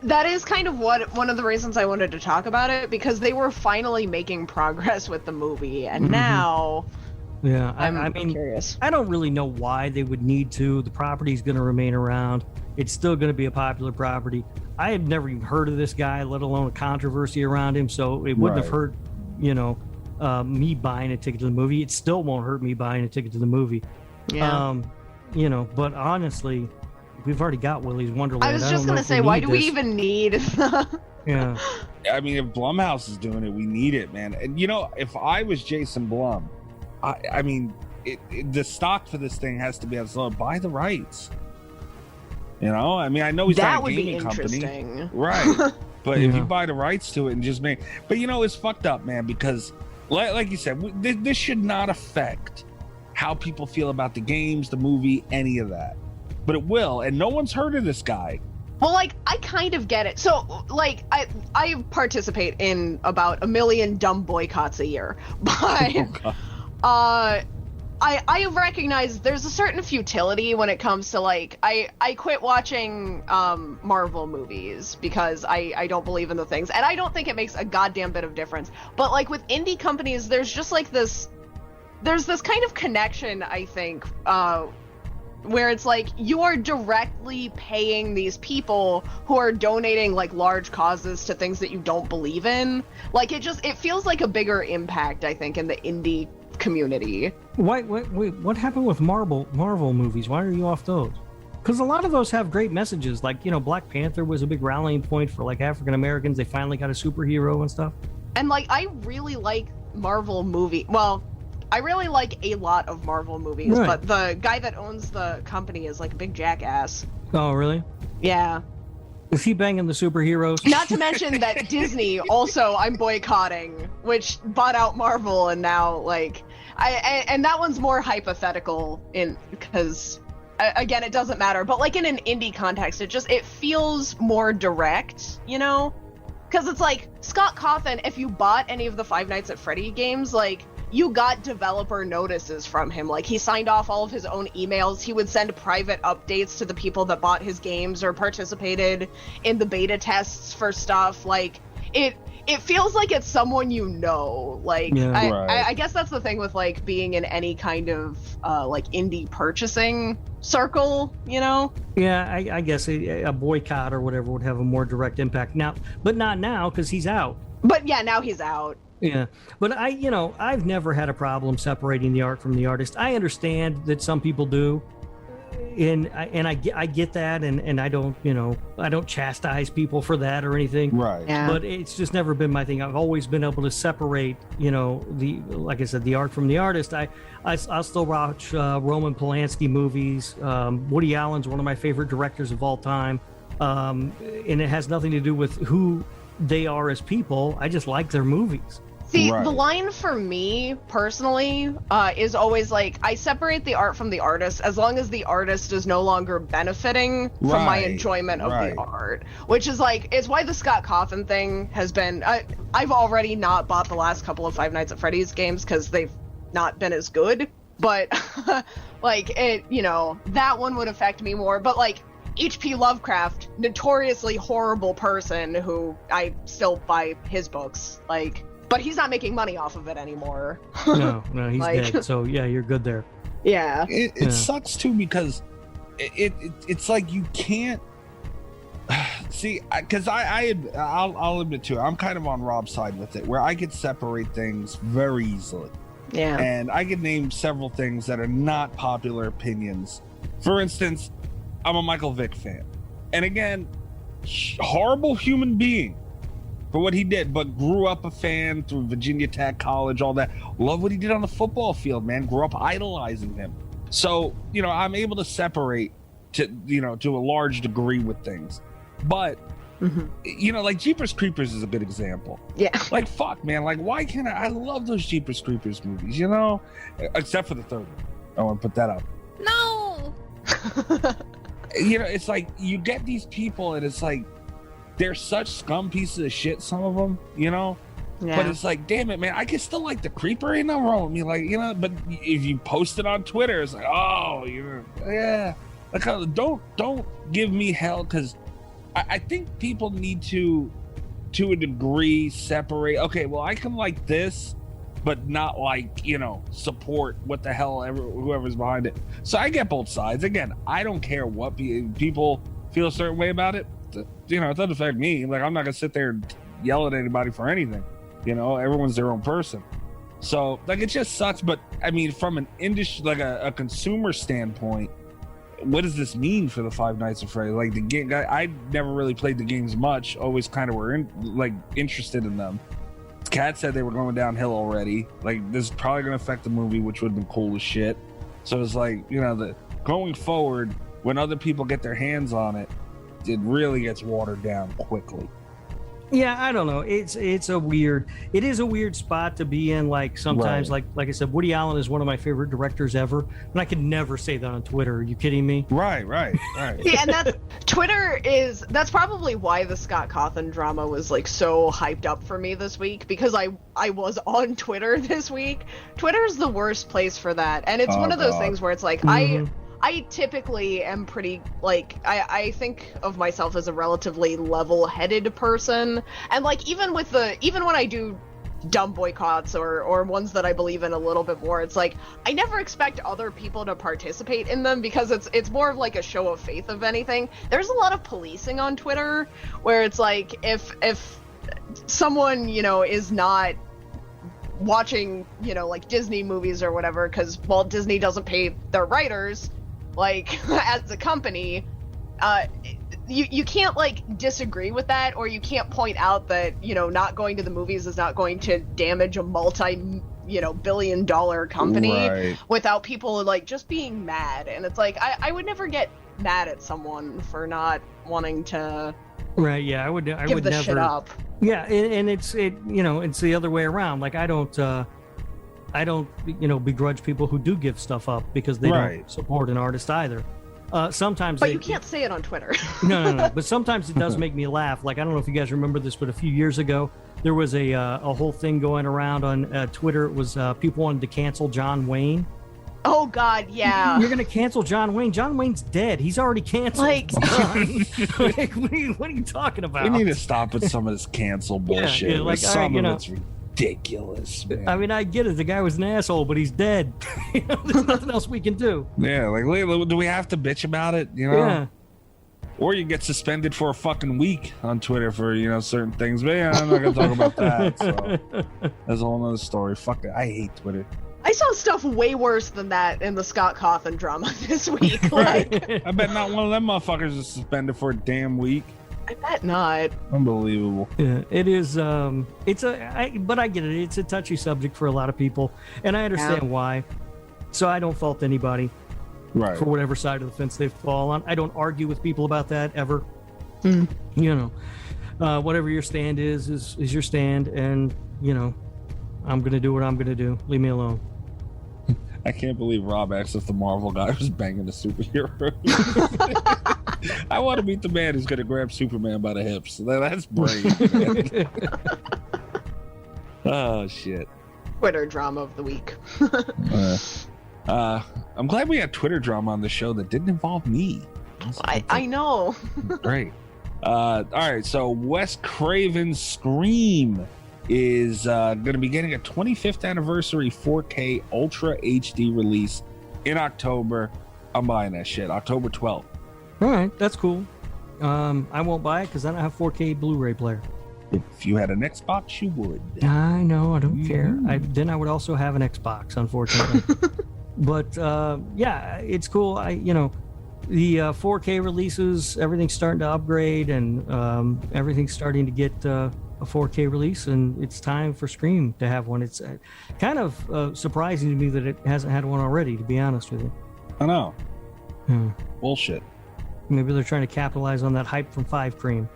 That is kind of one of the reasons I wanted to talk about it, because they were finally making progress with the movie, and now I mean, curious. I don't really know why they would need to. The property's going to remain around. It's still going to be a popular property. I had never even heard of this guy, let alone a controversy around him, so it wouldn't have hurt, me buying a ticket to the movie. It still won't hurt me buying a ticket to the movie. Yeah. But honestly, we've already got Willy's Wonderland. I was just going to say, why do we even need... Yeah. I mean, if Blumhouse is doing it, we need it, man. And, if I was Jason Blum, I mean, the stock for this thing has to be absolute. Buy the rights. You know, I mean, I know he's That not a would be gaming company, interesting. right? But if you buy the rights to it and just make, but you know, it's fucked up, man, because like you said, this should not affect how people feel about the games, the movie, any of that. But it will, and no one's heard of this guy. Well, like, I kind of get it. So, like, I participate in about 1 million dumb boycotts a year, but I recognize there's a certain futility when it comes to, like, I quit watching Marvel movies because I don't believe in the things, and I don't think it makes a goddamn bit of difference. But, like, with indie companies, there's just, like, there's this kind of connection, I think, where it's like you are directly paying these people who are donating like large causes to things that you don't believe in. Like it feels like a bigger impact, I think, in the indie community. Wait, what happened with Marvel movies? Why are you off those? Because a lot of those have great messages. Like, you know, Black Panther was a big rallying point for like African Americans. They finally got a superhero and stuff. And like, I really like Marvel movie. Well, I really like a lot of Marvel movies, right. But the guy that owns the company is like a big jackass. Oh, really? Yeah. Is he banging the superheroes? Not to mention that Disney also I'm boycotting, which bought out Marvel, and now like and that one's more hypothetical because again, it doesn't matter. But like in an indie context, it feels more direct, you know? Because it's like Scott Cawthon, if you bought any of the Five Nights at Freddy games, like you got developer notices from him. Like he signed off all of his own emails. He would send private updates to the people that bought his games or participated in the beta tests for stuff. Like it feels like it's someone you know. Like yeah, I guess that's the thing with like being in any kind of like indie purchasing circle, you know? Yeah, I guess a boycott or whatever would have a more direct impact now, but not now because he's out. But yeah, now he's out. Yeah, but I've never had a problem separating the art from the artist. I understand that some people do, and I get that, and I don't chastise people for that or anything. Right. Yeah. But it's just never been my thing. I've always been able to separate, like I said, the art from the artist. I'll still watch Roman Polanski movies. Woody Allen's one of my favorite directors of all time, and it has nothing to do with who they are as people. I just like their movies. See, Right. The line for me personally is always like I separate the art from the artist as long as the artist is no longer benefiting from my Right, enjoyment of right. the art, which is like it's why the Scott Cawthon thing has been. I've already not bought the last couple of Five Nights at Freddy's games because they've not been as good, but like it, that one would affect me more. But like H.P. Lovecraft, notoriously horrible person who I still buy his books, like. But he's not making money off of it anymore. No, he's Like- dead. So yeah, you're good there. Yeah. It sucks too because it's like you can't see, because I'll admit to it, I'm kind of on Rob's side with it, where I could separate things very easily. Yeah. And I could name several things that are not popular opinions. For instance, I'm a Michael Vick fan, and again, horrible human being for what he did, but grew up a fan through Virginia Tech, college, all that. Love what he did on the football field, man. Grew up idolizing him. So, I'm able to separate to a large degree with things. But, like Jeepers Creepers is a good example. Yeah. Like, fuck, man. Like, why can't I love those Jeepers Creepers movies, except for the third one. I want to put that up. No! It's like you get these people and it's like, they're such scum pieces of shit, some of them, Yeah. But it's like, damn it, man, I can still like the Creeper. Ain't nothing wrong with me. Like, but if you post it on Twitter, it's like, oh, yeah. Like, don't give me hell, because I think people need to a degree, separate. Okay, well, I can like this, but not like, support what the hell whoever's behind it. So I get both sides. Again, I don't care what people feel a certain way about it. It doesn't affect me. Like, I'm not gonna sit there and yell at anybody for anything. Everyone's their own person. So, like, it just sucks. But I mean, from an industry, like a consumer standpoint, what does this mean for the Five Nights at Freddy? Like, the game, I never really played the games much. Always kind of were interested in them. Kat said they were going downhill already. Like, this is probably gonna affect the movie, which would have been cool as shit. So it's like, the going forward, when other people get their hands on it, it really gets watered down quickly. Yeah, I don't know. It is a weird spot to be in. Like sometimes, like I said, Woody Allen is one of my favorite directors ever, and I could never say that on Twitter. Are you kidding me? Right. Yeah, and that's probably why the Scott Cawthon drama was like so hyped up for me this week, because I was on Twitter this week. Twitter's the worst place for that, and it's one of those things where it's like I typically am pretty, like, I think of myself as a relatively level-headed person, and like even when I do dumb boycotts or ones that I believe in a little bit more, it's like I never expect other people to participate in them, because it's more of like a show of faith of anything. There's a lot of policing on Twitter where it's like if someone, you know, is not watching, you know, like Disney movies or whatever, because Disney doesn't pay their writers, like, as a company, you can't like disagree with that, or you can't point out that, you know, not going to the movies is not going to damage a multi-billion-dollar company without people like just being mad. And it's like I would never get mad at someone for not wanting to I would never shit up. Yeah, and it's the other way around. Like I don't begrudge people who do give stuff up because they don't support an artist either. Sometimes, but you can't say it on Twitter. No. But sometimes it does make me laugh. Like I don't know if you guys remember this, but a few years ago there was a whole thing going around on Twitter. It was people wanted to cancel John Wayne. Oh God, yeah. You're gonna cancel John Wayne? John Wayne's dead. He's already canceled. Like what are you talking about? We need to stop with some of this cancel bullshit. Yeah, like some of it's ridiculous, man. I mean, I get it. The guy was an asshole, but he's dead. There's nothing else we can do. Yeah, like, do we have to bitch about it? You know? Yeah. Or you get suspended for a fucking week on Twitter for, you know, certain things. But yeah, I'm not gonna talk about that. So that's a whole other story. Fuck it. I hate Twitter. I saw stuff way worse than that in the Scott Cawthon drama this week. Like, I bet not one of them motherfuckers is suspended for a damn week. I bet not. Unbelievable. Yeah, it is. But I get it. It's a touchy subject for a lot of people, and I understand why. So I don't fault anybody for whatever side of the fence they fall on. I don't argue with people about that ever. You know, whatever your stand is your stand, and you know, I'm gonna do what I'm gonna do. Leave me alone. I can't believe Rob asked if the Marvel guy was banging a superhero. I want to meet the man who's going to grab Superman by the hips. That's brave, man. Oh, shit. Twitter drama of the week. I'm glad we had Twitter drama on the show that didn't involve me. I know. Great. All right, so Wes Craven's Scream is going to be getting a 25th anniversary 4K Ultra HD release in October. I'm buying that shit. October 12th. All right, that's cool. I won't buy it because I don't have 4K Blu-ray player. If you had an Xbox, you would. I know. I don't care. Then I would also have an Xbox, unfortunately. But yeah, it's cool. The 4K releases, everything's starting to upgrade, and everything's starting to get a 4K release, and it's time for Scream to have one. It's kind of surprising to me that it hasn't had one already, to be honest with you. I know. Bullshit. Maybe they're trying to capitalize on that hype from 5 Cream.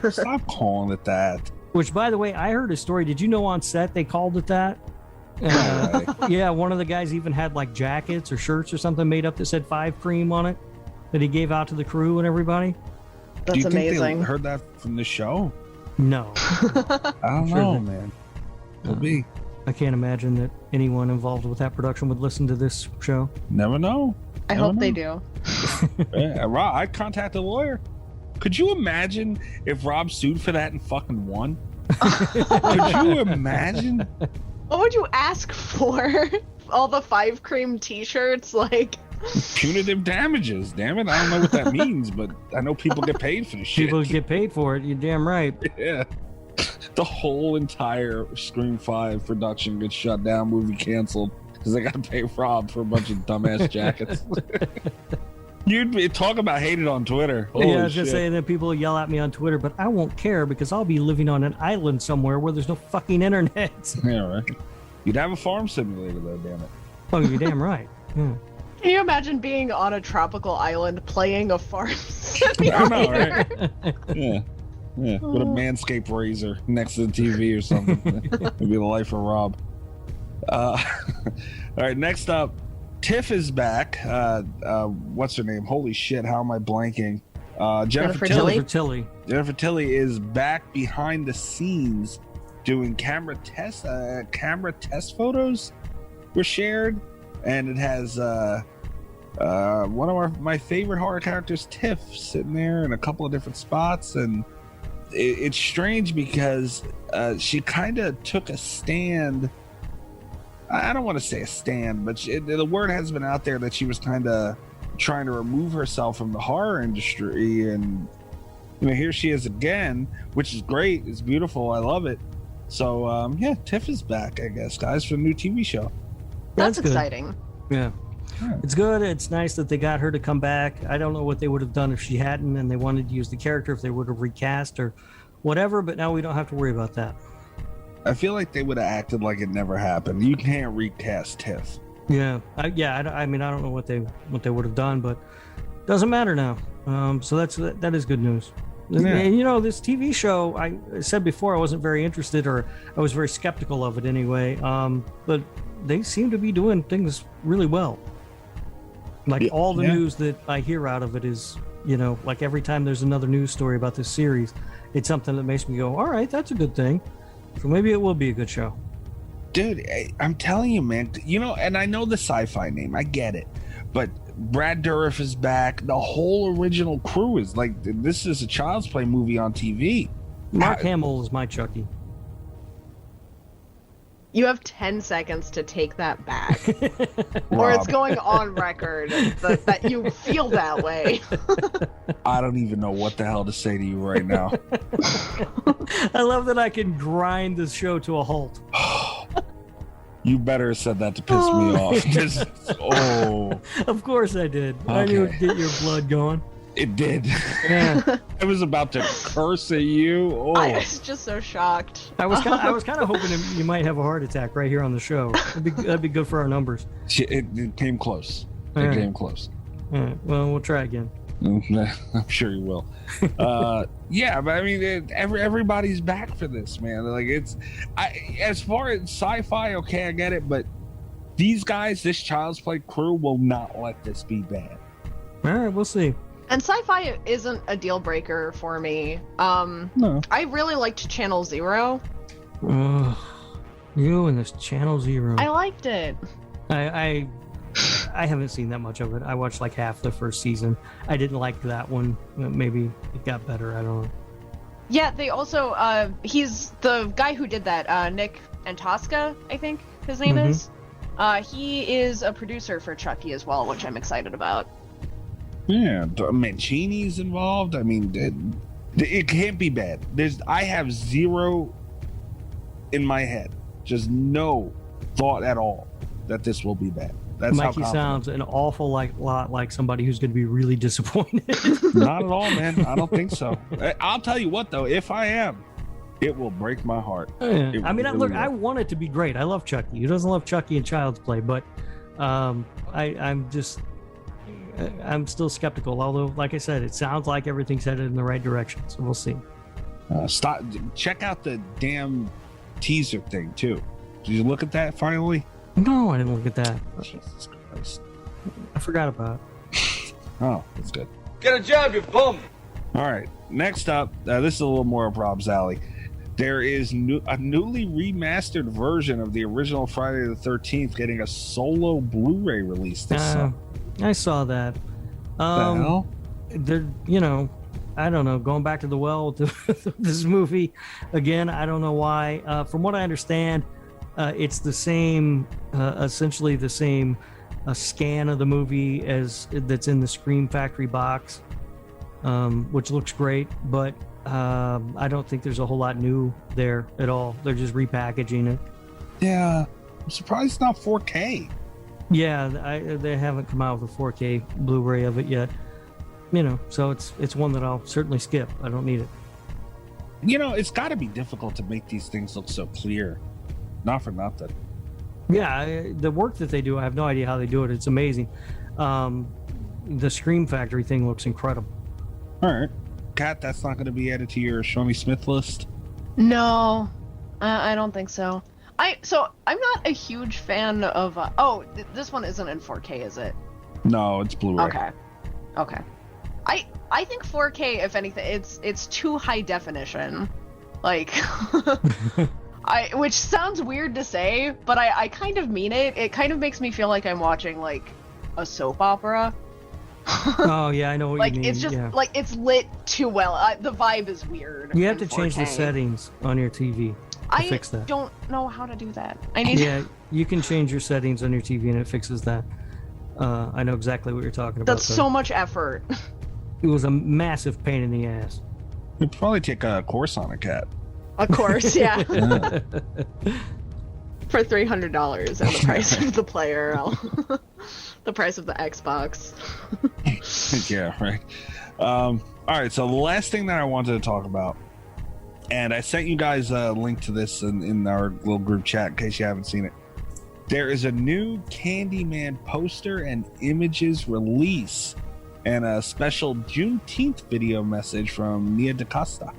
Stop calling it that. Which, by the way, I heard a story. Did you know on set they called it that? Yeah, one of the guys even had like jackets or shirts or something made up that said 5 Cream on it that he gave out to the crew and everybody. That's Do you amazing. think they heard that from the show? No. I don't know, man. Could be. I can't imagine that anyone involved with that production would listen to this show. Never know. I hope they do. Yeah, Rob, I'd contact a lawyer. Could you imagine if Rob sued for that and fucking won? Could you imagine? What would you ask for? All the 5 Cream t-shirts, like punitive damages. Damn it, I don't know what that means, but I know people get paid for the shit. People get paid for it. You're damn right. Yeah. The whole entire Scream 5 production gets shut down, movie canceled, because they got to pay Rob for a bunch of dumbass jackets. You'd talk about hated on Twitter. Holy yeah, I was just saying that people yell at me on Twitter, but I won't care because I'll be living on an island somewhere where there's no fucking internet. Yeah, right. You'd have a farm simulator, though, damn it. Oh, you're damn right. Yeah. Can you imagine being on a tropical island playing a farm I simulator? know, right? Yeah. Yeah, with a Manscaped razor next to the TV or something. It'd be the life of Rob. All right, next up, Tiff is back. What's her name? Holy shit, how am I blanking? Jennifer Tilly. Jennifer Tilly is back behind the scenes doing camera test photos were shared, and it has one of my favorite horror characters, Tiff, sitting there in a couple of different spots, and it's strange because she kind of took a stand. I don't want to say a stand, but the word has been out there that she was kind of trying to remove herself from the horror industry, and here she is again, which is great. It's beautiful. I love it. So yeah, Tiff is back, I guess, guys, for a new TV show. That's exciting. Yeah. It's good. It's nice that they got her to come back. I don't know what they would have done if she hadn't and they wanted to use the character, if they would have recast or whatever, but now we don't have to worry about that. I feel like they would have acted like it never happened. You can't recast Tiff. Yeah. I mean, I don't know what they would have done, but it doesn't matter now. So that is good news. Yeah. And this TV show, I said before I wasn't very interested, or I was very skeptical of it anyway. But they seem to be doing things really well. Like all the news that I hear out of it is, like every time there's another news story about this series, it's something that makes me go, all right, that's a good thing. So maybe it will be a good show. Dude, I'm telling you, man, and I know the sci-fi name, I get it, but Brad Dourif is back. The whole original crew is like, this is a Child's Play movie on TV. Mark Hamill is my Chucky. You have 10 seconds to take that back. Or it's going on record that you feel that way. I don't even know what the hell to say to you right now. I love that I can grind this show to a halt. You better have said that to piss me off. Of course I did. Okay. I knew it'd get your blood going. It did. Yeah. I was about to curse at you. I was just so shocked. I was kind of hoping you might have a heart attack right here on the show. That'd be good for our numbers. It came close. Came close. All right. Well, we'll try again. I'm sure you will. Yeah, but I mean, everybody's back for this, man. Like as far as sci-fi, okay, I get it, but these guys, this Child's Play crew, will not let this be bad. All right, we'll see. And sci-fi isn't a deal breaker for me. No. I really liked Channel Zero. You and this Channel Zero. I liked it. I haven't seen that much of it. I watched like half the first season. I didn't like that one. Maybe it got better. I don't know. Yeah, they also he's the guy who did that, Nick Antosca, I think his name is. He is a producer for Chucky as well, which I'm excited about. Yeah, Mancini's involved. I mean, it can't be bad. I have zero in my head, just no thought at all that this will be bad. That's Mikey sounds an awful lot like somebody who's going to be really disappointed. Not at all, man. I don't think so. I'll tell you what, though, if I am, it will break my heart. Yeah. I mean, look, I want it to be great. I love Chucky. Who doesn't love Chucky and Child's Play? But I'm still skeptical. Although, like I said, it sounds like everything's headed in the right direction. So we'll see. Check out the damn teaser thing too. Did you look at that finally? No, I didn't look at that. Jesus Christ. I forgot about it. Oh, that's good. Get a job, you bum. All right. Next up, this is a little more of Rob's alley. There is a newly remastered version of the original Friday the 13th getting a solo Blu-ray release this summer. I saw that. The hell? They're, I don't know, going back to the well with this movie again. I don't know why. From what I understand, it's the same, essentially the same scan of the movie as that's in the Scream Factory box, which looks great, but I don't think there's a whole lot new there at all. They're just repackaging it. Yeah, I'm surprised it's not 4K. Yeah, they haven't come out with a 4K Blu-ray of it yet. So it's one that I'll certainly skip. I don't need it. It's got to be difficult to make these things look so clear. Not for nothing. Yeah, the work that they do, I have no idea how they do it. It's amazing. The Scream Factory thing looks incredible. All right. Kat, that's not going to be added to your Show Me Smith list? No, I don't think so. I'm not a huge fan of. This one isn't in 4K, is it? No, it's Blu-ray. Okay. I think 4K, if anything, it's too high definition. Like, which sounds weird to say, but I kind of mean it. It kind of makes me feel like I'm watching like a soap opera. Oh yeah, I know what like you mean. it's just yeah. like it's lit too well. The vibe is weird. You have to 4K. change the settings on your TV to fix that. I don't know how to do that. I need. Yeah, you can change your settings on your TV and it fixes that. I know exactly what you're talking about. That's so much effort. It was a massive pain in the ass. You'd probably take a course on it, Kat. Of course, yeah. For $300 and the price of the player, the price of the Xbox. Yeah, right. All right, so the last thing that I wanted to talk about, and I sent you guys a link to this in our little group chat in case you haven't seen it. There is a new Candyman poster and images release and a special Juneteenth video message from Nia DaCosta.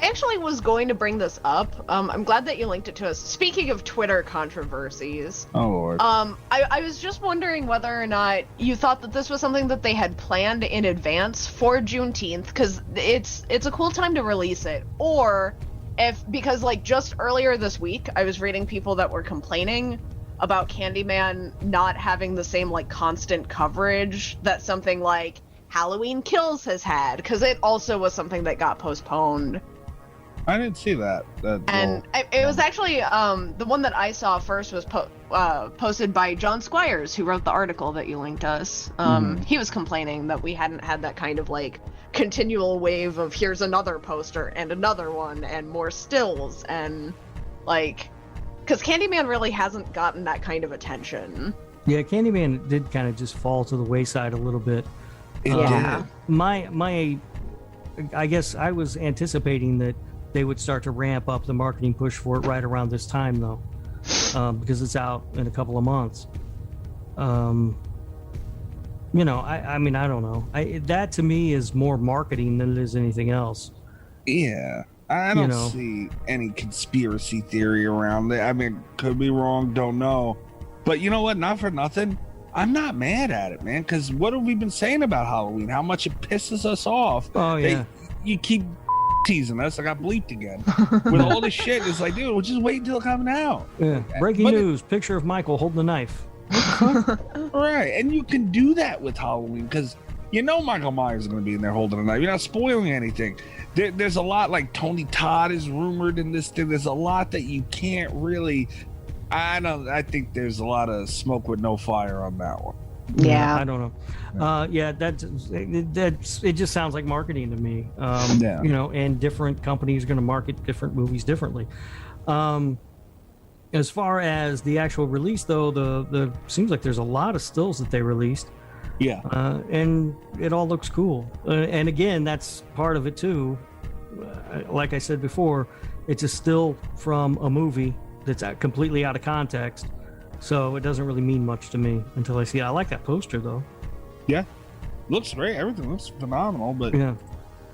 I actually was going to bring this up. I'm glad that you linked it to us. Speaking of Twitter controversies, oh Lord. I was just wondering whether or not you thought that this was something that they had planned in advance for Juneteenth, because it's a cool time to release it, or because like just earlier this week I was reading people that were complaining about Candyman not having the same like constant coverage that something like Halloween Kills has had, because it also was something that got postponed. I didn't see that. It was actually the one that I saw first was posted by John Squires, who wrote the article that you linked us. He was complaining that we hadn't had that kind of like continual wave of here's another poster and another one and more stills, and like, because Candyman really hasn't gotten that kind of attention. Yeah, Candyman did kind of just fall to the wayside a little bit. Yeah. I guess I was anticipating that they would start to ramp up the marketing push for it right around this time, though, because it's out in a couple of months. I mean, I don't know. That to me is more marketing than it is anything else. Yeah, I don't see any conspiracy theory around it. I mean, could be wrong, don't know. But you know what? Not for nothing, I'm not mad at it, man, because what have we been saying about Halloween? How much it pisses us off. Oh, yeah. You keep teasing us. I got bleeped again. With all this shit, it's like, dude, we'll just wait until it comes out. Yeah. Breaking news, picture of Michael holding the knife. Right, and you can do that with Halloween, because Michael Myers is going to be in there holding a knife. You're not spoiling anything. There's a lot, like Tony Todd is rumored in this thing. There's a lot that you can't really... I think there's a lot of smoke with no fire on that one. Yeah, I don't know. It just sounds like marketing to me. And different companies are going to market different movies differently. As far as the actual release, though, the seems like there's a lot of stills that they released. Yeah, and it all looks cool. And again, that's part of it too. Like I said before, it's a still from a movie that's completely out of context. So it doesn't really mean much to me until I see it. I like that poster, though. Yeah. Looks great. Everything looks phenomenal, but yeah,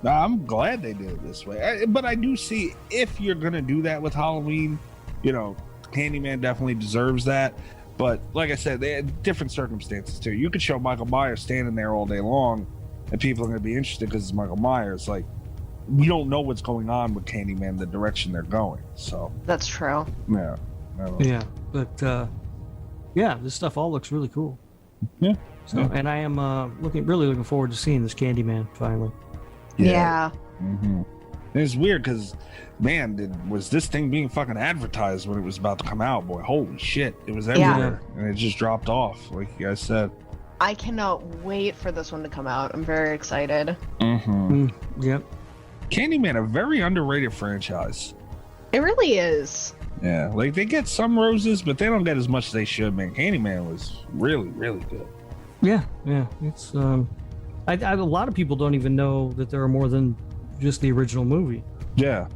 I'm glad they did it this way. But I do see, if you're going to do that with Halloween, Candyman definitely deserves that. But like I said, they had different circumstances, too. You could show Michael Myers standing there all day long, and people are going to be interested because it's Michael Myers. Like, we don't know what's going on with Candyman, the direction they're going. So that's true. Yeah. Yeah. But, yeah, this stuff all looks really cool. Yeah. So, and I am really looking forward to seeing this Candyman finally. Yeah. Mm-hmm. It's weird because, man, was this thing being fucking advertised when it was about to come out? Boy, holy shit. It was everywhere. Yeah. And it just dropped off, like you guys said. I cannot wait for this one to come out. I'm very excited. Mm-hmm. Yep. Candyman, a very underrated franchise. It really is. Yeah, like they get some roses, but they don't get as much as they should, man. Candyman was really, really good. Yeah. It's a lot of people don't even know that there are more than just the original movie. Yeah.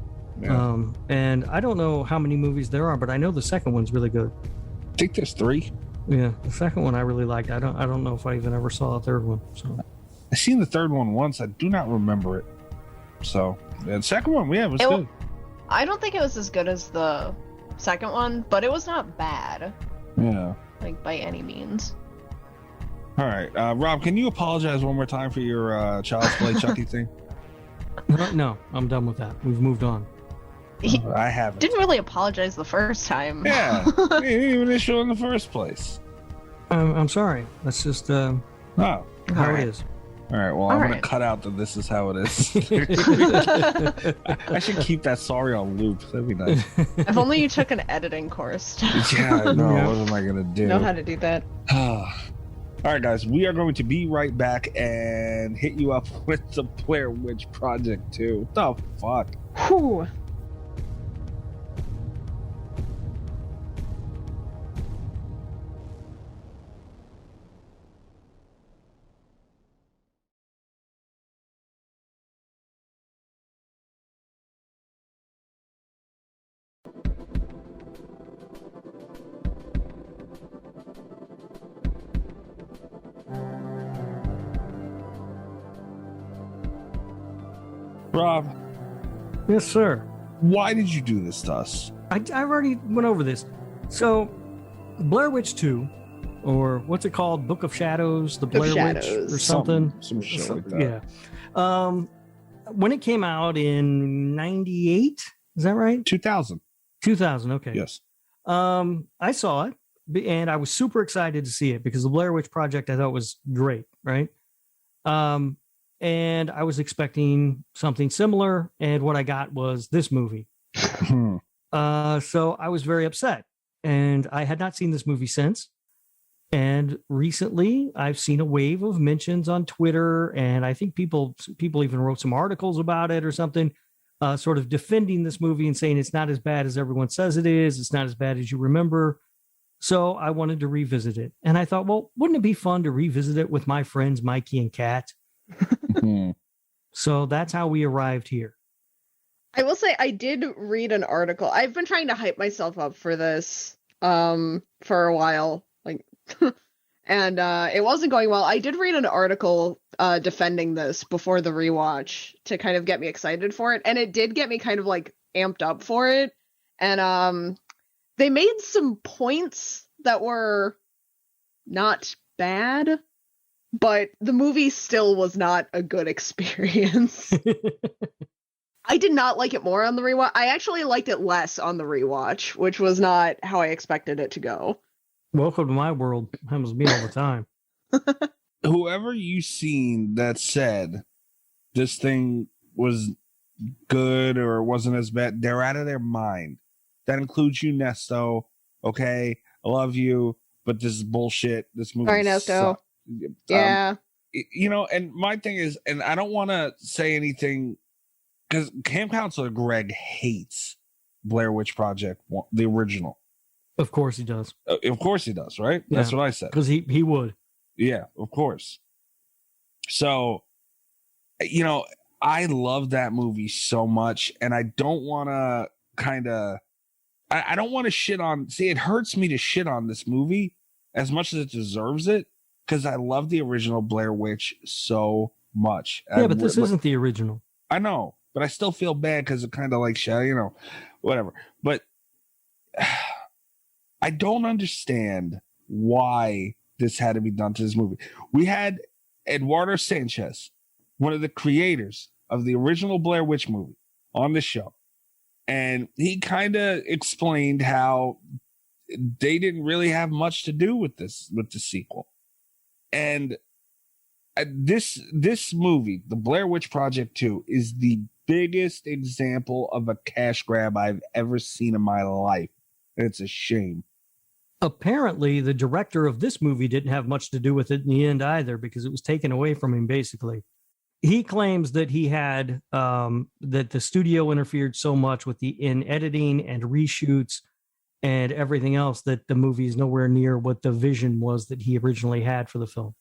And I don't know how many movies there are, but I know the second one's really good. I think there's 3. Yeah, the second one I really liked. I don't know if I even ever saw the third one. So I seen the third one once. I do not remember it. So the second one, yeah, it was good. I don't think it was as good as the second one, but it was not bad. Yeah. Like, by any means. All right. Rob, can you apologize one more time for your Child's Play Chucky thing? No, I'm done with that. We've moved on. I haven't. Didn't really apologize the first time. Yeah. You didn't even issue in the first place. I'm sorry. That's just how it is. All right. Well, I'm going to cut out that this is how it is. I should keep that sorry on loop. That'd be nice. If only you took an editing course. Yeah, I know. What am I going to do? Know how to do that. All right, guys. We are going to be right back and hit you up with the Blair Witch Project 2. What the fuck? Whew. Rob. Yes, sir. Why did you do this to us? I've already went over this. So, Blair Witch 2, or what's it called? Book of Shadows, the Blair Witch, or something. Some shit like that. Yeah. When it came out in 98, is that right? 2000. 2000, okay. Yes. I saw it, and I was super excited to see it because the Blair Witch Project I thought was great, right? And I was expecting something similar, and what I got was this movie. So I was very upset, and I had not seen this movie since. And recently, I've seen a wave of mentions on Twitter, and I think people even wrote some articles about it or something, sort of defending this movie and saying it's not as bad as everyone says it is. It's not as bad as you remember. So I wanted to revisit it, and I thought, well, wouldn't it be fun to revisit it with my friends Mikey and Kat? So that's how we arrived here. I will say I did read an article. I've been trying to hype myself up for this for a while, like, and it wasn't going well. I did read an article defending this before the rewatch to kind of get me excited for it, and it did get me kind of like amped up for it. And they made some points that were not bad, but the movie still was not a good experience. I did not like it more on the rewatch. I actually liked it less on the rewatch, which was not how I expected it to go. Welcome to my world. Happens to me all the time. Whoever you seen that said this thing was good or wasn't as bad, they're out of their mind. That includes you, Nesto. Okay, I love you, but this is bullshit. This movie. Sorry, Nesto. Yeah. You know, and my thing is, and I don't want to say anything because Camp Counselor Greg hates Blair Witch Project, the original. Of course he does. Of course he does, right? Yeah. That's what I said. Because he would. Yeah, of course. So, you know, I love that movie so much, and I don't want to I don't want to shit on. See, it hurts me to shit on this movie as much as it deserves it because I love the original Blair Witch so much. Yeah, but this isn't the original. I know, but I still feel bad because it kind of like, you know, whatever. But I don't understand why this had to be done to this movie. We had Eduardo Sanchez, one of the creators of the original Blair Witch movie, on the show. And he kind of explained how they didn't really have much to do with the sequel. And this movie, The Blair Witch Project 2, is the biggest example of a cash grab I've ever seen in my life. And it's a shame. Apparently, the director of this movie didn't have much to do with it in the end either, because it was taken away from him, basically. He claims that he had, that the studio interfered so much in editing and reshoots and everything else that the movie is nowhere near what the vision was that he originally had for the film.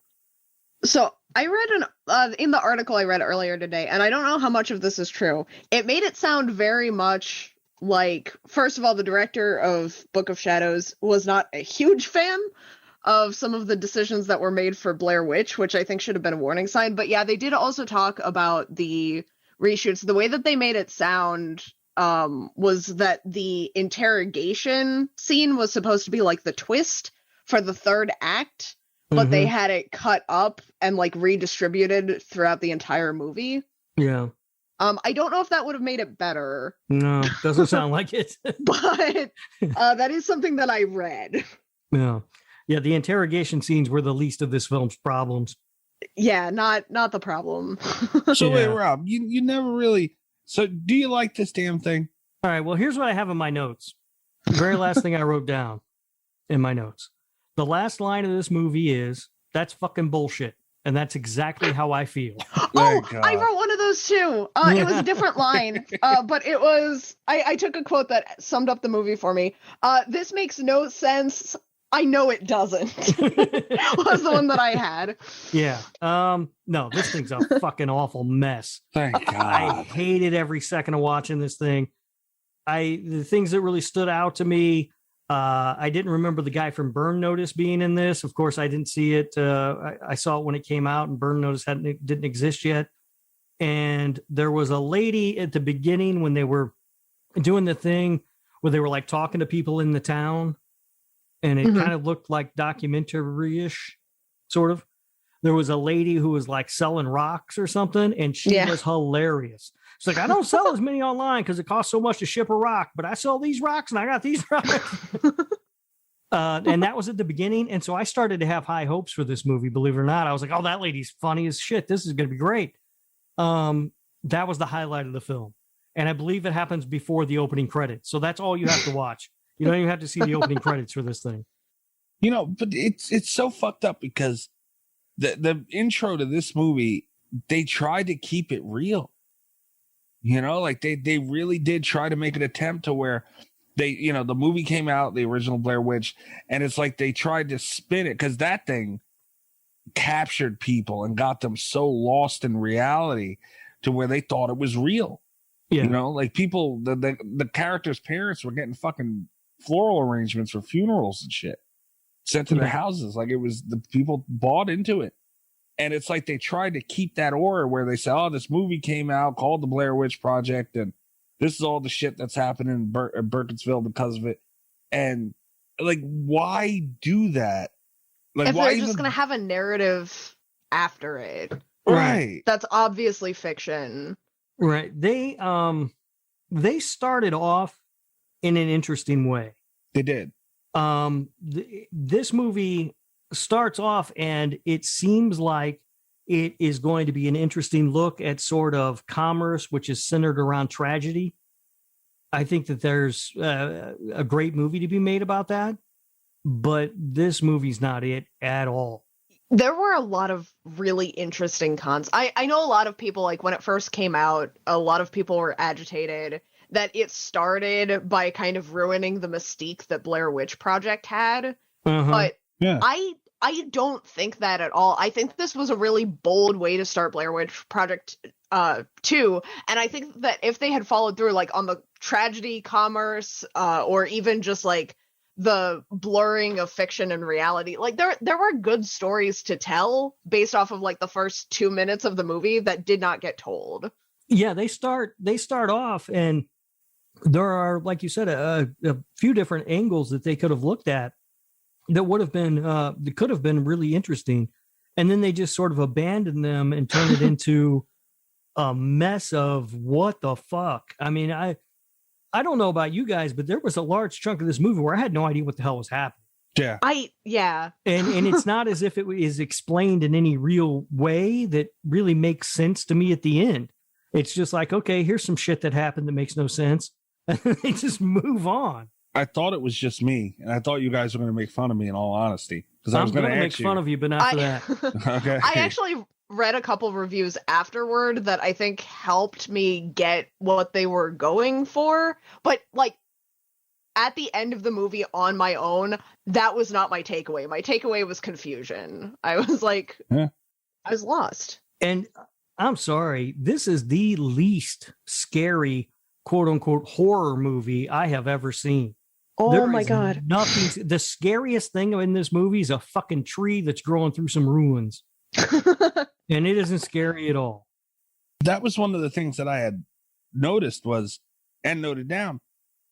So I read in the article I read earlier today, and I don't know how much of this is true. It made it sound very much like, first of all, the director of Book of Shadows was not a huge fan of some of the decisions that were made for Blair Witch, which I think should have been a warning sign. But yeah, they did also talk about the reshoots. The way that they made it sound was that the interrogation scene was supposed to be like the twist for the third act, but they had it cut up and like redistributed throughout the entire movie. Yeah. I don't know if that would have made it better. No, doesn't sound like it. But that is something that I read. Yeah. Yeah, the interrogation scenes were the least of this film's problems. Yeah, not the problem. So wait, Rob, you never really. So do you like this damn thing? All right. Well, here's what I have in my notes. The very last thing I wrote down in my notes. The last line of this movie is, "That's fucking bullshit." And that's exactly how I feel. Oh, I wrote one of those too. It was a different line, but it was, I took a quote that summed up the movie for me. "This makes no sense. I know it doesn't." was the one that I had. Yeah. No, this thing's a fucking awful mess. Thank God. I hated every second of watching this thing. The things that really stood out to me, I didn't remember the guy from Burn Notice being in this. Of course, I didn't see it. I saw it when it came out, and Burn Notice didn't exist yet. And there was a lady at the beginning when they were doing the thing where they were like talking to people in the town, and it kind of looked like documentary-ish, sort of. There was a lady who was like selling rocks or something, and she was hilarious. She's like, "I don't sell as many online because it costs so much to ship a rock, but I sell these rocks and I got these rocks." And that was at the beginning. And so I started to have high hopes for this movie, believe it or not. I was like, "Oh, that lady's funny as shit. This is going to be great." That was the highlight of the film. And I believe it happens before the opening credits. So that's all you have to watch. You don't even have to see the opening credits for this thing. You know, but it's so fucked up because the intro to this movie, they tried to keep it real. You know, like they really did try to make an attempt to where they, you know, the movie came out, the original Blair Witch, and it's like they tried to spin it because that thing captured people and got them so lost in reality to where they thought it was real. Yeah. You know, like people, the characters' parents were getting fucking floral arrangements for funerals and shit sent to their houses. Like it was, the people bought into it. And it's like they tried to keep that aura where they say, "Oh, this movie came out called the Blair Witch Project, and this is all the shit that's happening in Burkittsville because of it." And like, why do that? Like, if why they're just going to have a narrative after it, right? That's obviously fiction, right? They started off in an interesting way. They did. This movie starts off and it seems like it is going to be an interesting look at sort of commerce, which is centered around tragedy. I think that there's a great movie to be made about that, but this movie's not it at all. There were a lot of really interesting cons. I know a lot of people, like when it first came out, a lot of people were agitated that it started by kind of ruining the mystique that Blair Witch Project had. But yeah. I don't think that at all. I think this was a really bold way to start Blair Witch Project 2. And I think that if they had followed through like on the tragedy, commerce, or even just like the blurring of fiction and reality, like there were good stories to tell based off of like the first 2 minutes of the movie that did not get told. Yeah, they start off and there are, like you said, a few different angles that they could have looked at that would have been that could have been really interesting, and then they just sort of abandoned them and turned it into a mess of what the fuck. I mean, I don't know about you guys, but there was a large chunk of this movie where I had no idea what the hell was happening. Yeah. And it's not as if it is explained in any real way that really makes sense to me at the end. It's just like, okay, here's some shit that happened that makes no sense. And they just move on. I thought it was just me, and I thought you guys were going to make fun of me in all honesty. Because I was going to make fun of you, but not for that. Okay. I actually read a couple reviews afterward that I think helped me get what they were going for. But like at the end of the movie on my own, that was not my takeaway. My takeaway was confusion. I was like, I was lost. And I'm sorry, this is the least scary, quote unquote, horror movie I have ever seen. Oh my God. Nothing. The scariest thing in this movie is a fucking tree that's growing through some ruins. And it isn't scary at all. That was one of the things that I had noticed and noted down.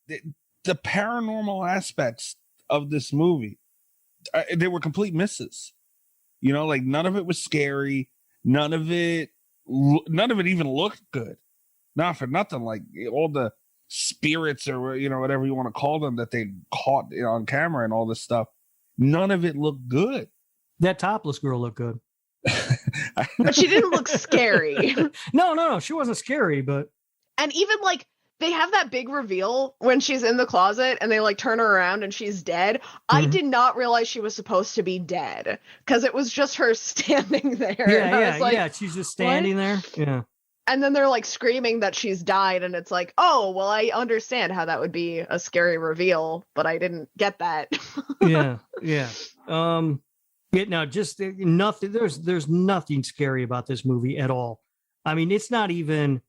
The paranormal aspects of this movie, they were complete misses. You know, like none of it was scary. None of it even looked good. Not for nothing. Like all the spirits or, you know, whatever you want to call them that they caught on camera and all this stuff. None of it looked good. That topless girl looked good. But she didn't look scary. No. She wasn't scary, but. And even like they have that big reveal when she's in the closet and they like turn her around and she's dead. Mm-hmm. I did not realize she was supposed to be dead because it was just her standing there. Yeah. She's just standing there. Yeah. And then they're like screaming that she's died. And it's like, oh, well, I understand how that would be a scary reveal, but I didn't get that. Yeah. No, just nothing. There's nothing scary about this movie at all. I mean, it's not even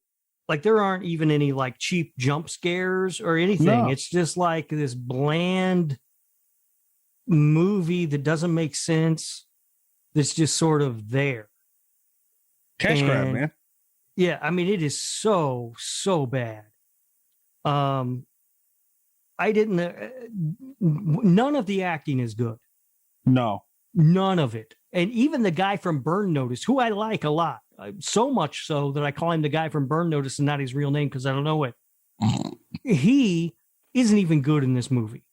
like there aren't even any like cheap jump scares or anything. No. It's just like this bland movie that doesn't make sense. That's just sort of there. Cash grab, man. Yeah, I mean, it is so bad. None of the acting is good. No. None of it. And even the guy from Burn Notice, who I like a lot, so much so that I call him the guy from Burn Notice and not his real name because I don't know it. He isn't even good in this movie.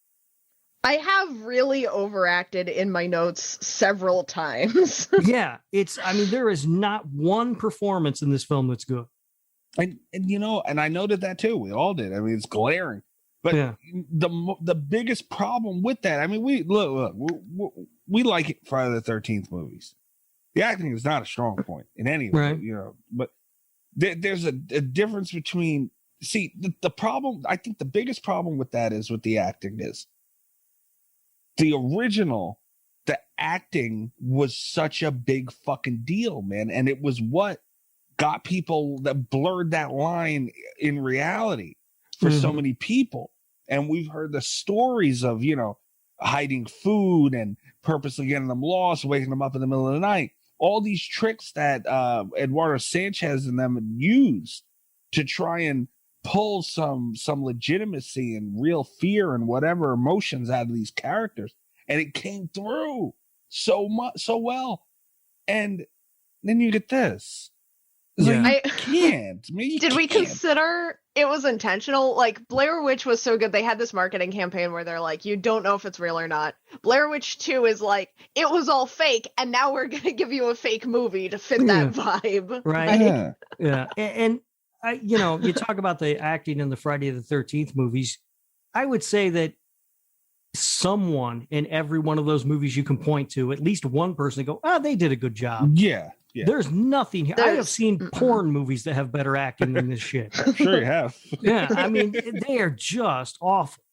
I have really overacted in my notes several times. Yeah, there is not one performance in this film that's good. And you know, and I noted that too. We all did. I mean, it's glaring. But the biggest problem with that, I mean, we like Friday the 13th movies. The acting is not a strong point in any way, right. You know. But there's a difference between. See, the problem. I think the biggest problem with that is with the acting is the original. The acting was such a big fucking deal, man, and it was what got people that blurred that line in reality for so many people. And we've heard the stories of, you know, hiding food and purposely getting them lost, waking them up in the middle of the night. All these tricks that Eduardo Sanchez and them used to try and pull some legitimacy and real fear and whatever emotions out of these characters. And it came through so well. And then you get this. Like, Did we consider it was intentional? Like Blair Witch was so good. They had this marketing campaign where they're like, you don't know if it's real or not. Blair Witch 2 is like, it was all fake. And now we're going to give you a fake movie to fit that vibe. Right. Yeah. And I, you know, you talk about the acting in the Friday the 13th movies. I would say that someone in every one of those movies you can point to, at least one person to go, they did a good job. Yeah. There's nothing here. I have seen porn movies that have better acting than this shit. I'm sure you have. Yeah, I mean, they are just awful.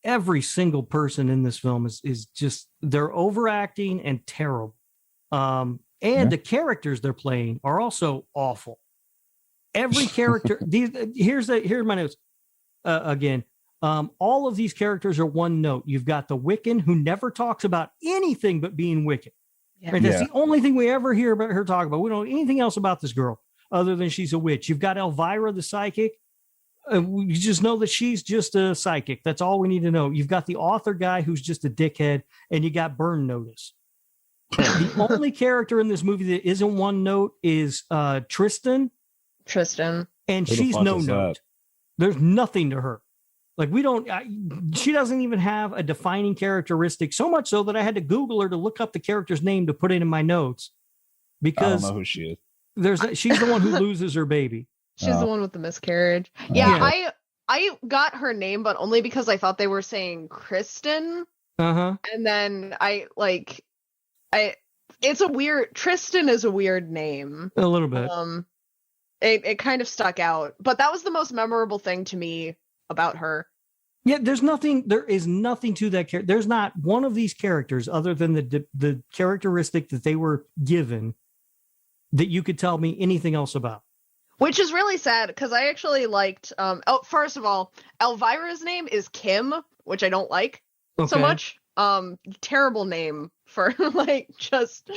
Every single person in this film is just, they're overacting and terrible. And the characters they're playing are also awful. Every character, here's my notes. Again, all of these characters are one note. You've got the Wiccan who never talks about anything but being Wiccan. Yeah. Right? That's the only thing we ever hear about her talk about. We don't know anything else about this girl other than she's a witch. You've got Elvira, the psychic. You just know that she's just a psychic. That's all we need to know. You've got the author guy who's just a dickhead, and you got Burn Notice. The only character in this movie that isn't one note is Tristan. And she's no note. There's nothing to her. Like she doesn't even have a defining characteristic, so much so that I had to Google her to look up the character's name to put it in my notes. Because I don't know who she is. She's the one who loses her baby. She's the one with the miscarriage. Yeah, I got her name, but only because I thought they were saying Kristen. And then Tristan is a weird name. A little bit. It kind of stuck out, but that was the most memorable thing to me about her. Yeah, there is nothing to that character. There's not one of these characters other than the characteristic that they were given that you could tell me anything else about. Which is really sad because I actually liked. First of all, Elvira's name is Kim, which I don't like so much. Terrible name for just.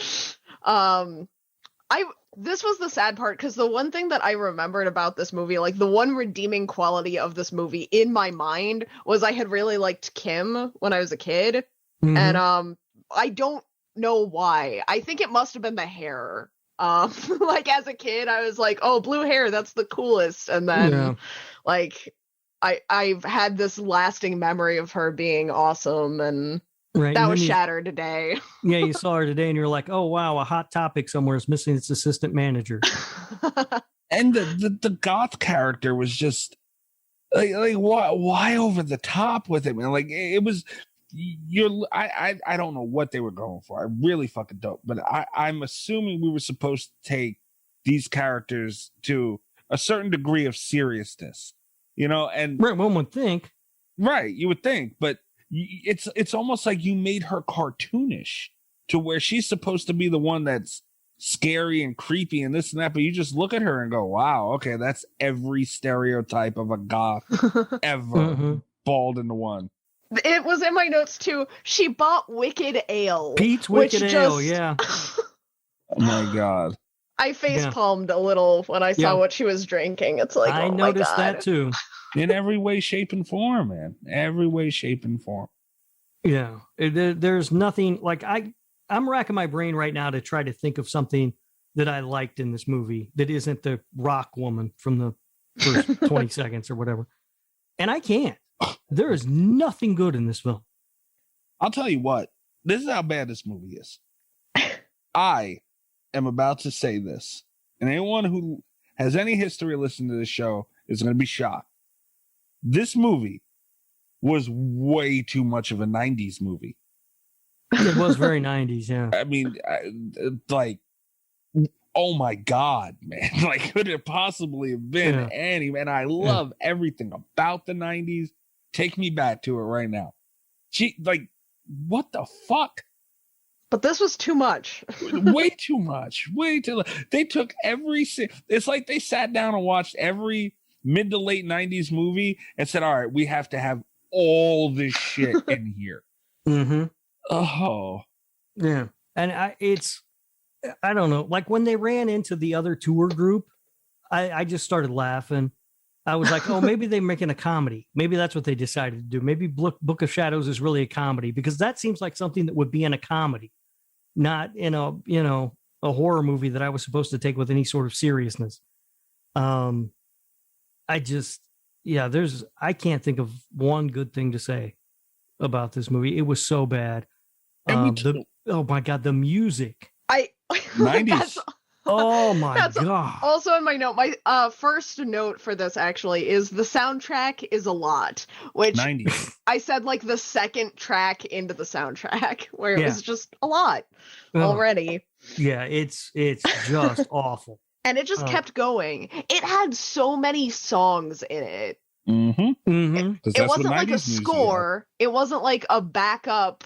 This was the sad part because the one thing that I remembered about this movie, like the one redeeming quality of this movie in my mind, was I had really liked Kim when I was a kid, and I don't know why. I think it must have been the hair. Like as a kid, I was like, "Oh, blue hair, that's the coolest," and then like I've had this lasting memory of her being awesome, and that was shattered today. Yeah, you saw her today, and you're like, "Oh wow, a hot topic somewhere is missing its assistant manager." And the goth character was just like why over the top with him? And like it was. I don't know what they were going for. I really fucking don't. But I'm assuming we were supposed to take these characters to a certain degree of seriousness, you know. And right, one would think. Right, you would think, but it's almost like you made her cartoonish to where she's supposed to be the one that's scary and creepy and this and that. But you just look at her and go, "Wow, okay, that's every stereotype of a goth ever balled into one." It was in my notes too. She bought Wicked Ale. Pete's Wicked Ale, yeah. Oh my God. I face palmed a little when I saw what she was drinking. It's like, I noticed that too. In every way, shape, and form, man. Every way, shape, and form. Yeah. There's nothing like I'm racking my brain right now to try to think of something that I liked in this movie that isn't the rock woman from the first 20 seconds or whatever. And I can't. There is nothing good in this film. I'll tell you what. This is how bad this movie is. I am about to say this, and anyone who has any history listening to this show is going to be shocked. This movie was way too much of a 90s movie. It was very 90s, yeah. I mean, oh my God, man. Like, could it possibly have been any? Man, I love everything about the 90s. Take me back to it right now. What the fuck? But this was too much. Way too much. They took it's like they sat down and watched every mid to late 90s movie and said, all right, we have to have all this shit in here. Oh. Yeah. And I don't know. Like when they ran into the other tour group, I just started laughing. I was like, oh, maybe they're making a comedy. Maybe that's what they decided to do. Maybe Book of Shadows is really a comedy because that seems like something that would be in a comedy, not in a horror movie that I was supposed to take with any sort of seriousness. I can't think of one good thing to say about this movie. It was so bad. Oh my God, the music. 90s. Oh my God. Also in my note, my first note for this actually is the soundtrack is a lot, which 90s. I said like the second track into the soundtrack where it was just a lot already. Yeah, it's just awful. And it just kept going. It had so many songs in it. It wasn't like a score. It wasn't like a backup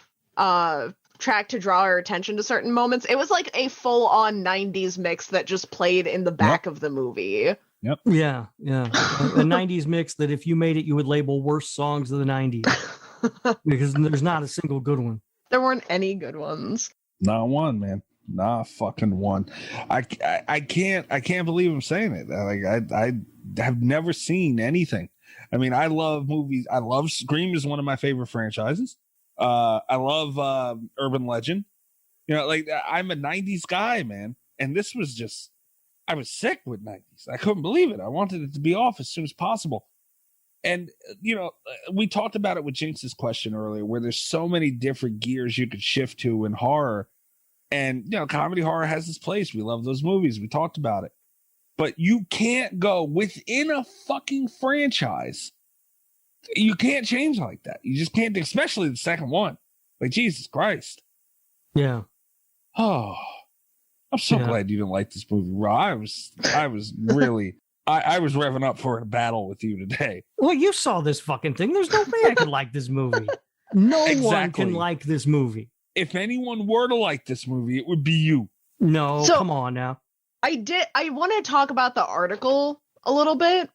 track to draw our attention to certain moments. It was like a full-on 90s mix that just played in the back of the movie. Yep. Yeah. A 90s mix that if you made it, you would label worst songs of the 90s. Because there's not a single good one. There weren't any good ones. Not one, man. Not fucking one. I can't believe I'm saying it. Like I have never seen anything. I mean, I love movies. I love Scream is one of my favorite franchises. I love Urban Legend. You know, like I'm a 90s guy, man. And this was just, I was sick with 90s. I couldn't believe it. I wanted it to be off as soon as possible. And, you know, we talked about it with Jinx's question earlier, where there's so many different gears you could shift to in horror. And, you know, comedy horror has its place. We love those movies. We talked about it. But you can't go within a fucking franchise. You can't change like that. You just can't, especially the second one. Like, Jesus Christ. Yeah. Oh, I'm so glad you didn't like this movie, Raw. I was really, I was revving up for a battle with you today. Well, you saw this fucking thing. There's no way I could like this movie. No one can like this movie. If anyone were to like this movie, it would be you. No, come on now. I want to talk about the article a little bit.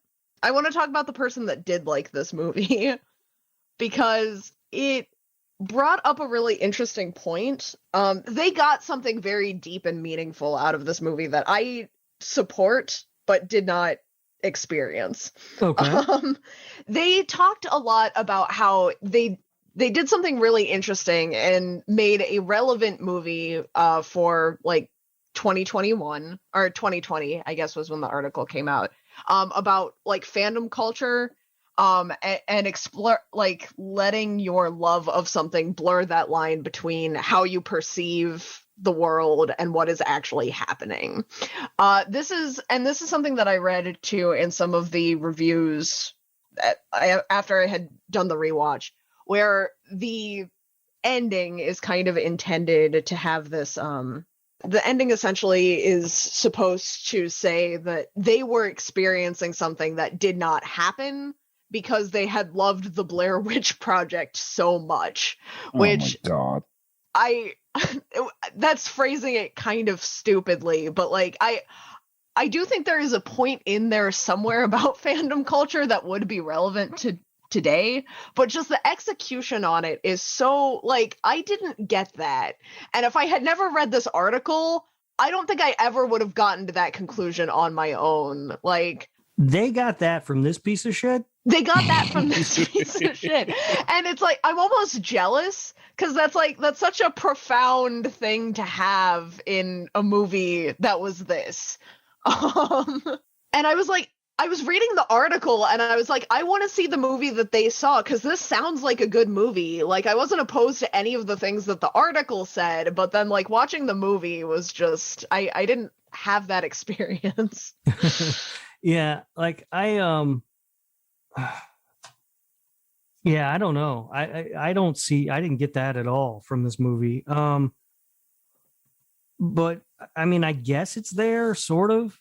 I want to talk about the person that did like this movie because it brought up a really interesting point. They got something very deep and meaningful out of this movie that I support but did not experience. Okay. They talked a lot about how they did something really interesting and made a relevant movie for like 2021 or 2020, I guess was when the article came out, about like fandom culture, and explore, like, letting your love of something blur that line between how you perceive the world and what is actually happening. This is something that I read too in some of the reviews after I had done the rewatch, where the ending is kind of intended to have this the ending essentially is supposed to say that they were experiencing something that did not happen because they had loved the Blair Witch Project so much, which, oh my God. that's phrasing it kind of stupidly, but like I do think there is a point in there somewhere about fandom culture that would be relevant to today, but just the execution on it is so, like, I didn't get that. And if I had never read this article, I don't think I ever would have gotten to that conclusion on my own. Like, they got that from this piece of shit. They got that from this piece of shit. And it's like, I'm almost jealous because that's such a profound thing to have in a movie that was this. And I was like, I was reading the article and I was like, I want to see the movie that they saw because this sounds like a good movie. Like, I wasn't opposed to any of the things that the article said, but then like watching the movie was just, I didn't have that experience. Yeah, like I yeah, I don't know. I didn't get that at all from this movie. But I mean, I guess it's there, sort of.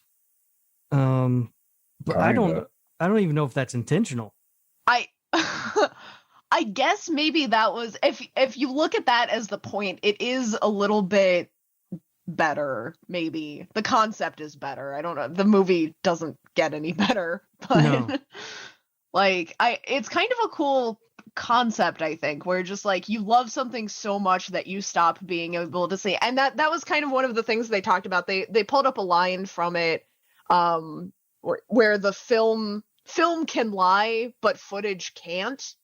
But I don't even know if that's intentional. I guess maybe that was, if you look at that as the point, it is a little bit better. Maybe the concept is better. I don't know. The movie doesn't get any better, but no. Like, it's kind of a cool concept, I think, where just like you love something so much that you stop being able to see. And that was kind of one of the things they talked about. They pulled up a line from it, where the film can lie, but footage can't.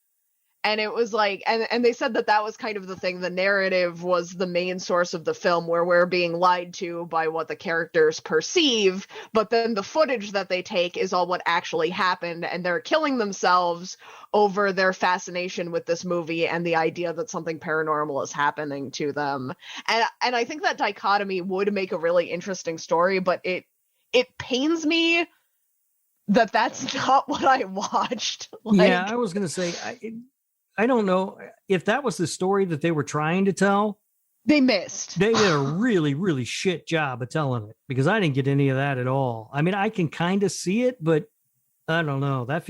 And it was like, and they said that was kind of the thing. The narrative was the main source of the film, where we're being lied to by what the characters perceive, but then the footage that they take is all what actually happened, and they're killing themselves over their fascination with this movie and the idea that something paranormal is happening to them. And I think that dichotomy would make a really interesting story, but it pains me that that's not what I watched. Like, yeah, I was going to say, I don't know if that was the story that they were trying to tell. They missed. They did a really, really shit job of telling it, because I didn't get any of that at all. I mean, I can kind of see it, but I don't know. That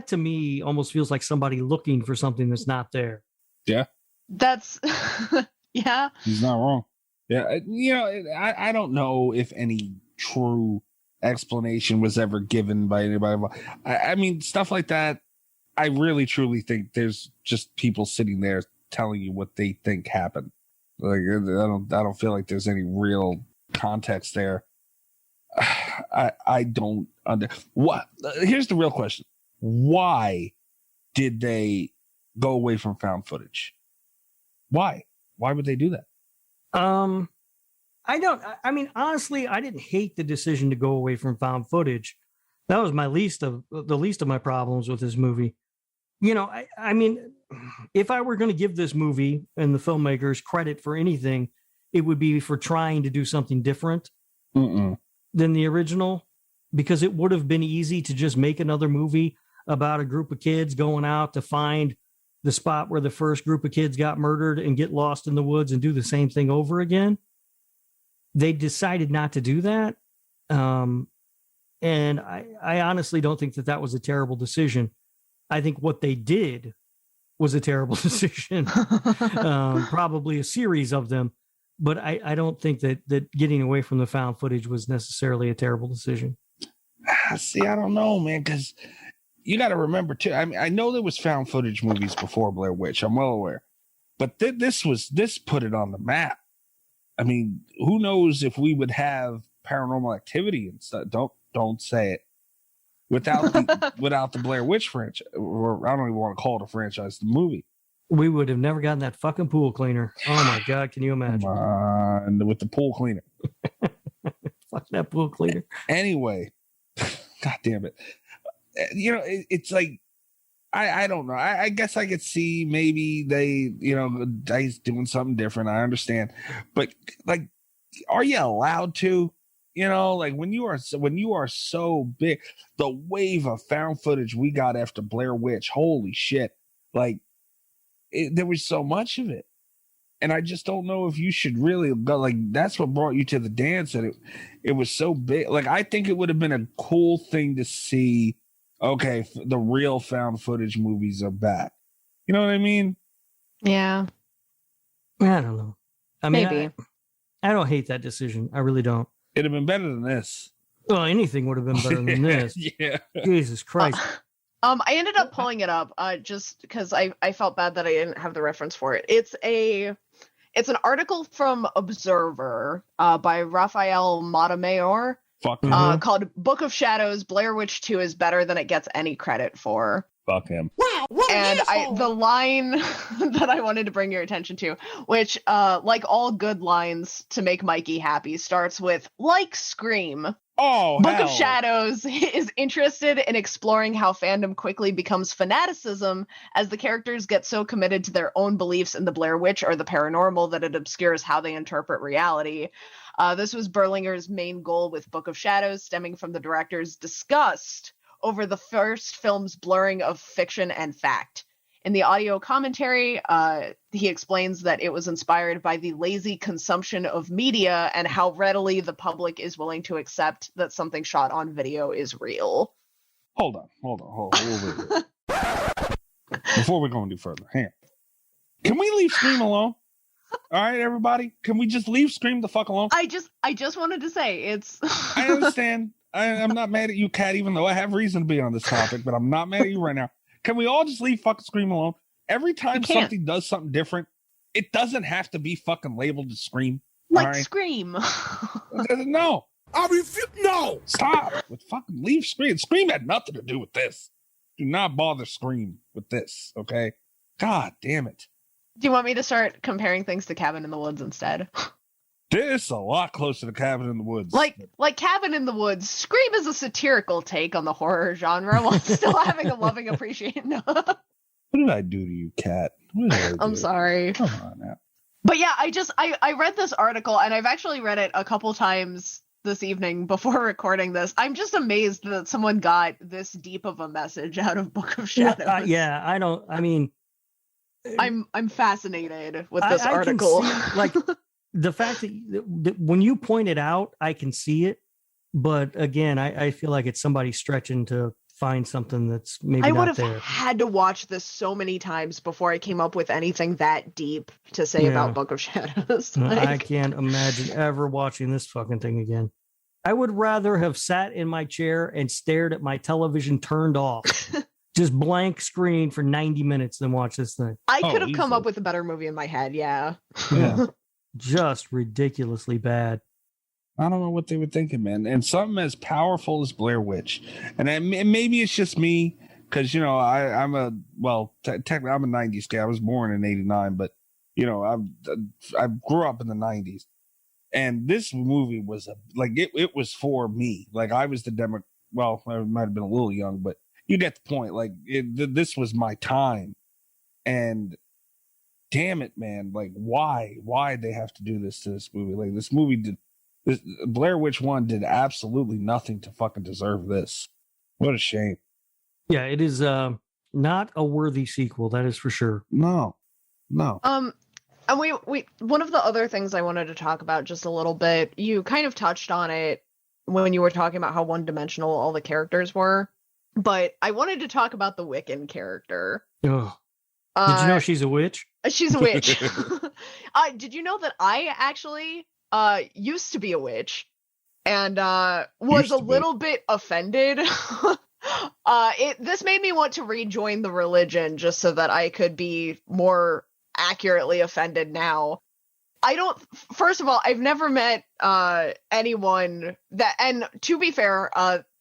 to me almost feels like somebody looking for something that's not there. Yeah. That's, yeah. He's not wrong. Yeah. You know, I don't know if any true explanation was ever given by anybody. I mean, stuff like that, I really truly think there's just people sitting there telling you what they think happened. Like, I don't feel like there's any real context there. I don't what. Here's the real question: why did they go away from found footage? Why would they do that? I mean, honestly, I didn't hate the decision to go away from found footage. That was the least of my problems with this movie. You know, I mean, if I were going to give this movie and the filmmakers credit for anything, it would be for trying to do something different than the original, because it would have been easy to just make another movie about a group of kids going out to find the spot where the first group of kids got murdered and get lost in the woods and do the same thing over again. They decided not to do that. And I honestly don't think that was a terrible decision. I think what they did was a terrible decision. Probably a series of them. but I don't think that getting away from the found footage was necessarily a terrible decision. See, I don't know, man, because you got to remember too. I mean, I know there was found footage movies before Blair Witch. I'm well aware, but this put it on the map. I mean, who knows if we would have Paranormal Activity and stuff? Don't say it without the Blair Witch franchise, or I don't even want to call it a franchise. The movie. We would have never gotten that fucking pool cleaner. Oh my God, can you imagine? With the pool cleaner. Fuck that pool cleaner. Anyway, God damn it. You know, it's like, I don't know. I guess I could see maybe Dice doing something different. I understand. But like, are you allowed to? You know, like when you are so big, the wave of found footage we got after Blair Witch, holy shit. Like, there was so much of it. And I just don't know if you should really go, like, that's what brought you to the dance. And it was so big. Like, I think it would have been a cool thing to see. Okay, the real found footage movies are back. You know what I mean? Yeah. I don't know. I mean, maybe. I don't hate that decision. I really don't. It'd have been better than this. Well, anything would have been better than this. Yeah. Jesus Christ. I ended up pulling it up just because I felt bad that I didn't have the reference for it. It's an article from Observer by Rafael Montemayor called "Book of Shadows: Blair Witch 2 is better than it gets any credit for." Fuck him. Wow, the line that I wanted to bring your attention to, which like all good lines to make Mikey happy, starts with "like Scream." Oh, Book of Shadows is interested in exploring how fandom quickly becomes fanaticism as the characters get so committed to their own beliefs in the Blair Witch or the paranormal that it obscures how they interpret reality. This was Berlinger's main goal with Book of Shadows, stemming from the director's disgust over the first film's blurring of fiction and fact. In the audio commentary, he explains that it was inspired by the lazy consumption of media and how readily the public is willing to accept that something shot on video is real. Hold on. Before we go any further, hang on. Can we leave Scream alone? All right, everybody? Can we just leave Scream the fuck alone? I just wanted to say, it's... I understand. I'm not mad at you, Kat, even though I have reason to be on this topic, but I'm not mad at you right now. Can we all just leave fucking Scream alone? Every time something does something different, it doesn't have to be fucking labeled as Scream. Like right? Scream. No. I refuse. No. Stop. Fucking leave Scream. Scream had nothing to do with this. Do not bother Scream with this, okay? God damn it. Do you want me to start comparing things to Cabin in the Woods instead? This is a lot closer to Cabin in the Woods. Like Cabin in the Woods, Scream is a satirical take on the horror genre while still having a loving appreciation. What did I do to you, Kat? I'm sorry. Come on now. But yeah, I read this article, and I've actually read it a couple times this evening before recording this. I'm just amazed that someone got this deep of a message out of Book of Shadows. I'm fascinated with this article. Like the fact that when you point it out, I can see it. But again, I feel like it's somebody stretching to find something that's maybe not there. I would have had to watch this so many times before I came up with anything that deep to say about Book of Shadows. I can't imagine ever watching this fucking thing again. I would rather have sat in my chair and stared at my television turned off. Just blank screen for 90 minutes than watch this thing. I could have come up with a better movie in my head, yeah. Just ridiculously bad. I don't know what they were thinking, man. And something as powerful as Blair Witch. And maybe it's just me, because, I'm a 90s guy. I was born in 89, but, I grew up in the 90s. And this movie was, it was for me. Like, I was the I might have been a little young, but you get the point. Like, this was my time. And damn it, man. Like, why did they have to do this to this movie? Like, this movie Blair Witch 1 did absolutely nothing to fucking deserve this. What a shame. Yeah, it is not a worthy sequel, that is for sure. No. And we one of the other things I wanted to talk about just a little bit, you kind of touched on it when you were talking about how one-dimensional all the characters were, but I wanted to talk about the Wiccan character. Oh. Did you know she's a witch? She's a witch. Did you know that I actually used to be a witch and was a little bit offended? This made me want to rejoin the religion just so that I could be more accurately offended now. First of all, I've never met anyone that, and to be fair,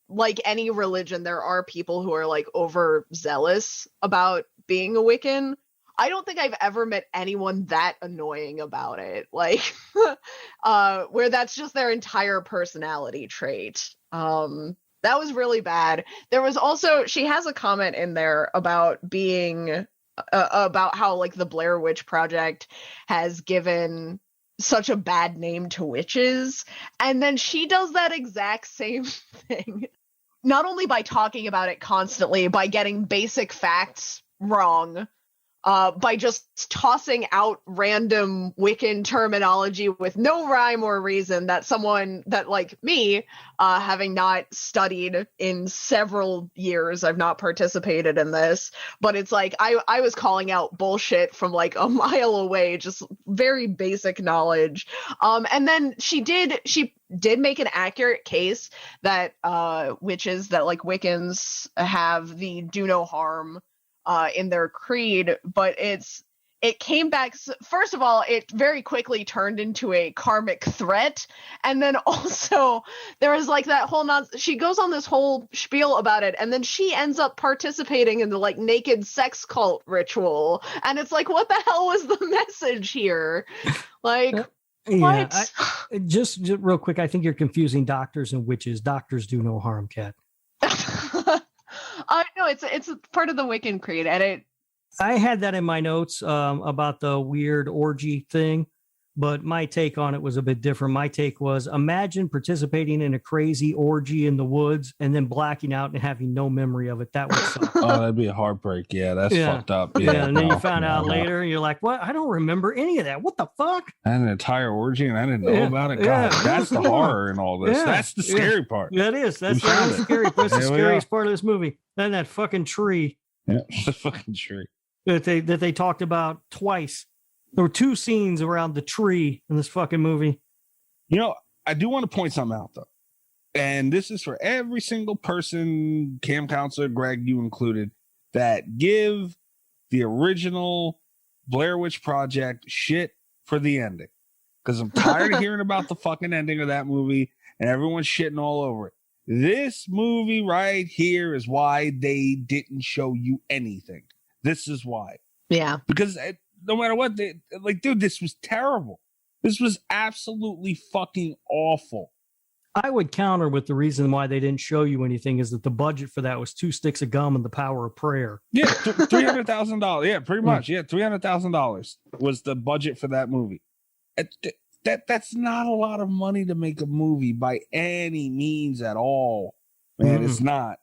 like any religion, there are people who are like overzealous about being a Wiccan. I don't think I've ever met anyone that annoying about it, like where that's just their entire personality trait. That was really bad. There was also, she has a comment in there about being about how like the Blair Witch Project has given such a bad name to witches, and then she does that exact same thing, not only by talking about it constantly, by getting basic facts wrong, by just tossing out random Wiccan terminology with no rhyme or reason that someone that like me, having not studied in several years, I've not participated in this, but it's like I was calling out bullshit from like a mile away, just very basic knowledge. And then she did make an accurate case that witches, that like Wiccans have the do no harm in their creed, but it came back. First of all, it very quickly turned into a karmic threat, and then also there was like that whole she goes on this whole spiel about it, and then she ends up participating in the like naked sex cult ritual, and it's like, what the hell was the message here? Like, what? Just real quick, I think you're confusing doctors and witches. Doctors do no harm, Kat. No, it's a part of the Wiccan creed, and I had that in my notes about the weird orgy thing, but my take on it was a bit different. My take was, imagine participating in a crazy orgy in the woods and then blacking out and having no memory of it. That would suck. Oh, that'd be a heartbreak. Yeah, that's fucked up. Yeah, and then you found out later, and you're like, what? I don't remember any of that. What the fuck? I had an entire orgy and I didn't know about it. God, that's the horror in all this. That's the scary part. That is. That's the scary part. That's the scariest part of this movie. And that fucking tree. Yeah, the fucking tree. That they talked about twice. There were two scenes around the tree in this fucking movie. You know, I do want to point something out, though. And this is for every single person, Cam Counselor, Greg, you included, that give the original Blair Witch Project shit for the ending. Because I'm tired of hearing about the fucking ending of that movie and everyone's shitting all over it. This movie right here is why they didn't show you anything. This is why. Yeah. Because no matter what, dude, this was terrible. This was absolutely fucking awful. I would counter with the reason why they didn't show you anything is that the budget for that was 2 sticks of gum and the power of prayer. Yeah, $300,000. Yeah, pretty much. Yeah, $300,000 was the budget for that movie. That's not a lot of money to make a movie by any means at all. Man, It's not.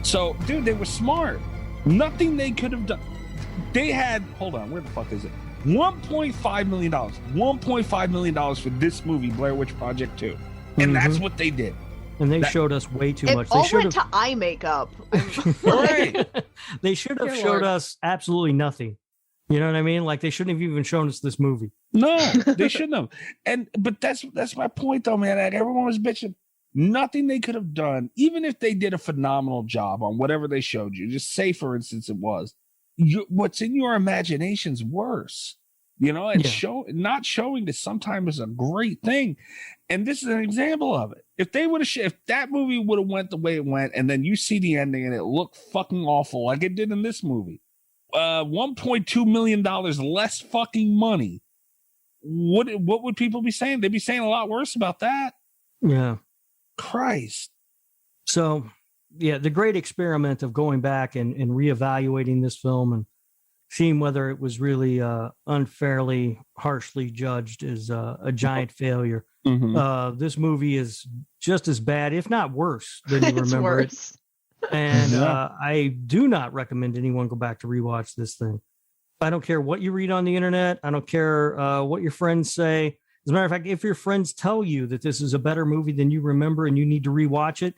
So, dude, they were smart. Nothing they could have done. They had, hold on, where the fuck is it? $1.5 million. $1.5 million for this movie, Blair Witch Project 2. And that's what they did. And they showed us way too much. They all went to eye makeup. Right. They should have showed us absolutely nothing. You know what I mean? Like, they shouldn't have even shown us this movie. No, they shouldn't have. But that's my point, though, man. Like, everyone was bitching. Nothing they could have done, even if they did a phenomenal job on whatever they showed you. Just say, for instance, it was what's in your imagination's worse. You know, and not showing is sometimes a great thing. And this is an example of it. If they would have, if that movie would have went the way it went, and then you see the ending and it looked fucking awful, like it did in this movie, $1.2 million less fucking money. What would people be saying? They'd be saying a lot worse about that. Yeah. Christ. So, yeah, the great experiment of going back and reevaluating this film and seeing whether it was really unfairly, harshly judged is a giant failure. This movie is just as bad, if not worse, than you remember it. And I do not recommend anyone go back to rewatch this thing. I don't care what you read on the internet. I don't care what your friends say. As a matter of fact, if your friends tell you that this is a better movie than you remember and you need to rewatch it,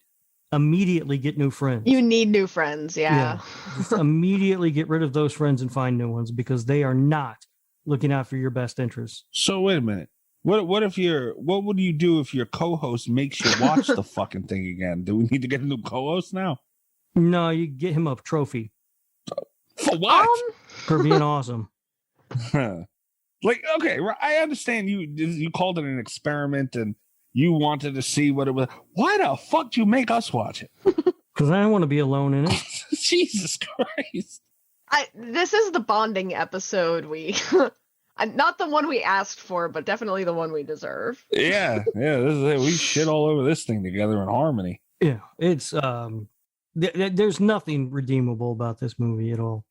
immediately get new friends. You need new friends, yeah. Just immediately get rid of those friends and find new ones because they are not looking out for your best interests. So wait a minute. What would you do if your co-host makes you watch the fucking thing again? Do we need to get a new co-host now? No, you get him a trophy. For what? For being awesome. Like, okay, I understand you called it an experiment and you wanted to see what it was. Why the fuck do you make us watch it? Because I don't want to be alone in it. Jesus Christ. This is the bonding episode not the one we asked for, but definitely the one we deserve. Yeah, this is it. We shit all over this thing together in harmony. Yeah, it's there's nothing redeemable about this movie at all.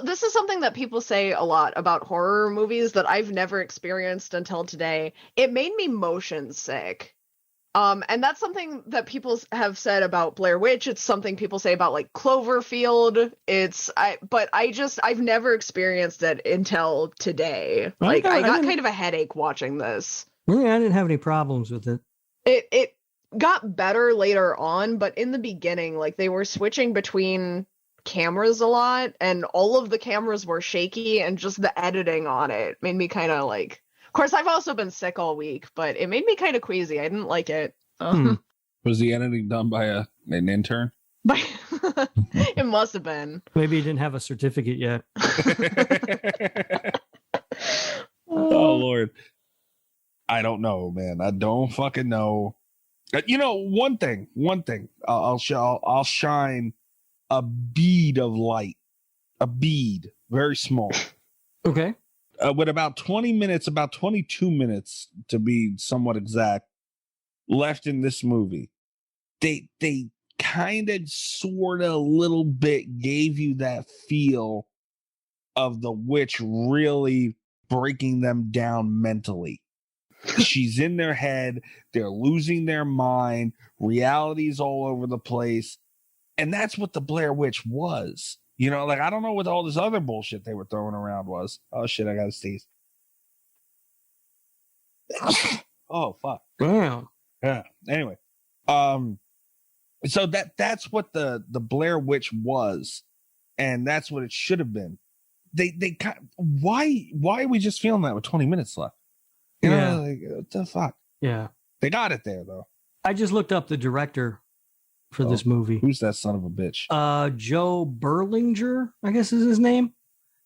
This is something that people say a lot about horror movies that I've never experienced until today. It made me motion sick. And that's something that people have said about Blair Witch. It's something people say about like Cloverfield. I've never experienced it until today. Like I got kind of a headache watching this. Yeah, I didn't have any problems with it. It got better later on, but in the beginning, like they were switching between cameras a lot and all of the cameras were shaky and just the editing on it made me kind of like, of course I've also been sick all week, but it made me kind of queasy. I didn't like it. Was the editing done by an intern? It must have been. Maybe he didn't have a certificate yet. Oh Lord, I don't know, man. I don't fucking know. You know, one thing. I'll shine a bead of light, a bead, very small. Okay. With about 20 minutes, about 22 minutes to be somewhat exact, left in this movie. They kind of, sort of, a little bit gave you that feel of the witch really breaking them down mentally. She's in their head. They're losing their mind. Reality's all over the place. And that's what the Blair Witch was. You know, like, I don't know what all this other bullshit they were throwing around was. Oh, shit, I got to sneeze. Oh, fuck. Damn. Yeah. Anyway. So that's what the Blair Witch was. And that's what it should have been. Why are we just feeling that with 20 minutes left? You know, like, what the fuck? Yeah. They got it there, though. I just looked up the director for this movie. Who's that son of a bitch? Joe Berlinger, I guess is his name.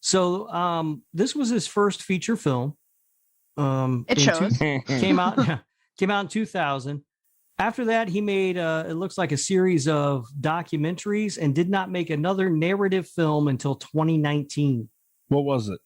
So this was his first feature film. It shows. Came out in 2000. After that, he made it looks like a series of documentaries and did not make another narrative film until 2019. What was it?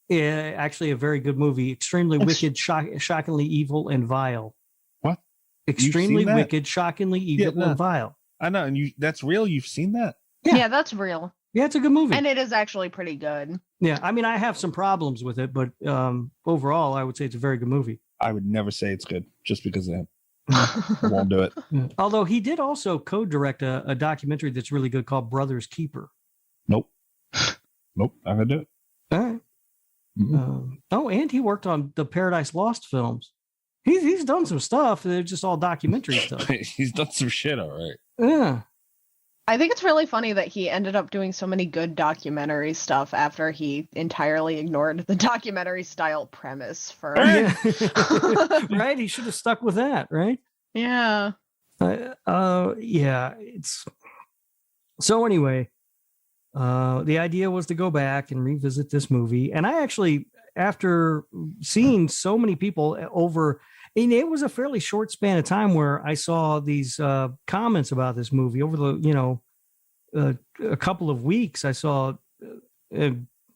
Yeah, actually a very good movie. Extremely wicked, shockingly evil, and vile. What? Extremely wicked, shockingly evil, and vile. I know, and that's real? You've seen that? Yeah, that's real. Yeah, it's a good movie. And it is actually pretty good. Yeah, I mean, I have some problems with it, but overall, I would say it's a very good movie. I would never say it's good just because of him. I won't do it. Yeah. Although he did also co-direct a documentary that's really good called Brother's Keeper. Nope, I'm gonna do it. All right. Mm-hmm. And he worked on the Paradise Lost films. He's done some stuff. They're just all documentary stuff. He's done some shit, all right. Yeah. I think it's really funny that he ended up doing so many good documentary stuff after he entirely ignored the documentary style premise for. Yeah. Right? He should have stuck with that, right? Yeah. Yeah. It's so anyway. The idea was to go back and revisit this movie, and I actually, after seeing so many people over. And it was a fairly short span of time where I saw these comments about this movie over the, a couple of weeks. I saw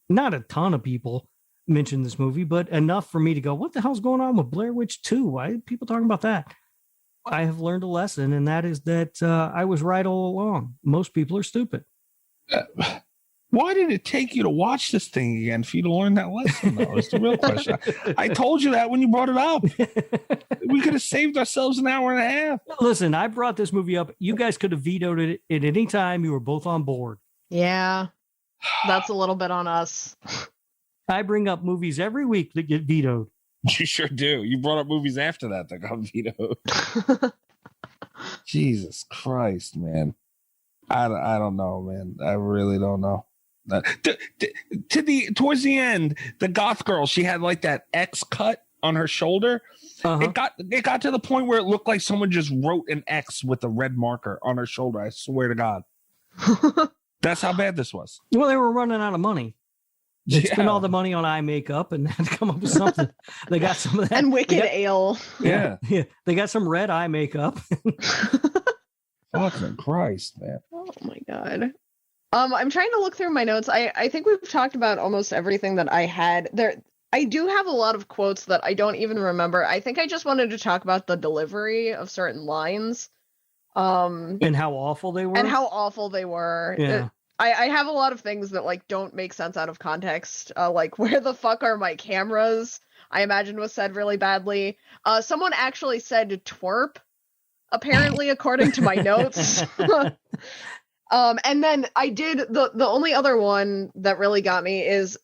not a ton of people mention this movie, but enough for me to go, what the hell's going on with Blair Witch 2? Why are people talking about that? I have learned a lesson, and that is that I was right all along. Most people are stupid. Why did it take you to watch this thing again for you to learn that lesson, though? It's the real question. I told you that when you brought it up. We could have saved ourselves an hour and a half. Listen, I brought this movie up. You guys could have vetoed it at any time. You were both on board. Yeah, that's a little bit on us. I bring up movies every week that get vetoed. You sure do. You brought up movies after that got vetoed. Jesus Christ, man. I don't know, man. I really don't know. Towards the end, the goth girl, she had like that X cut on her shoulder. It got to the point where it looked like someone just wrote an X with a red marker on her shoulder. I swear to God. That's how bad this was. Well, they were running out of money. They spent all the money on eye makeup and had to come up with something. They got some of that. And wicked ale. Yeah. They got some red eye makeup. Fucking Christ, man. Oh my God. I'm trying to look through my notes. I think we've talked about almost everything that I had there. I do have a lot of quotes that I don't even remember. I think I just wanted to talk about the delivery of certain lines. And how awful they were. Yeah. I have a lot of things that like don't make sense out of context. Like, where the fuck are my cameras? I imagine was said really badly. Someone actually said twerp, apparently, according to my notes. And then I did the only other one that really got me is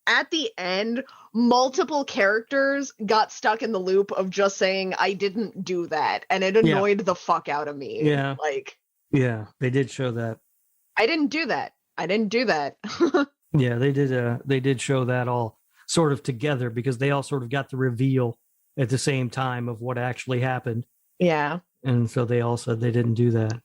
at the end, multiple characters got stuck in the loop of just saying I didn't do that, and it annoyed the fuck out of me. Yeah. Like, yeah, they did show that. I didn't do that. I didn't do that. Yeah, they did show that all sort of together because they all sort of got the reveal at the same time of what actually happened. Yeah. And so they all said they didn't do that.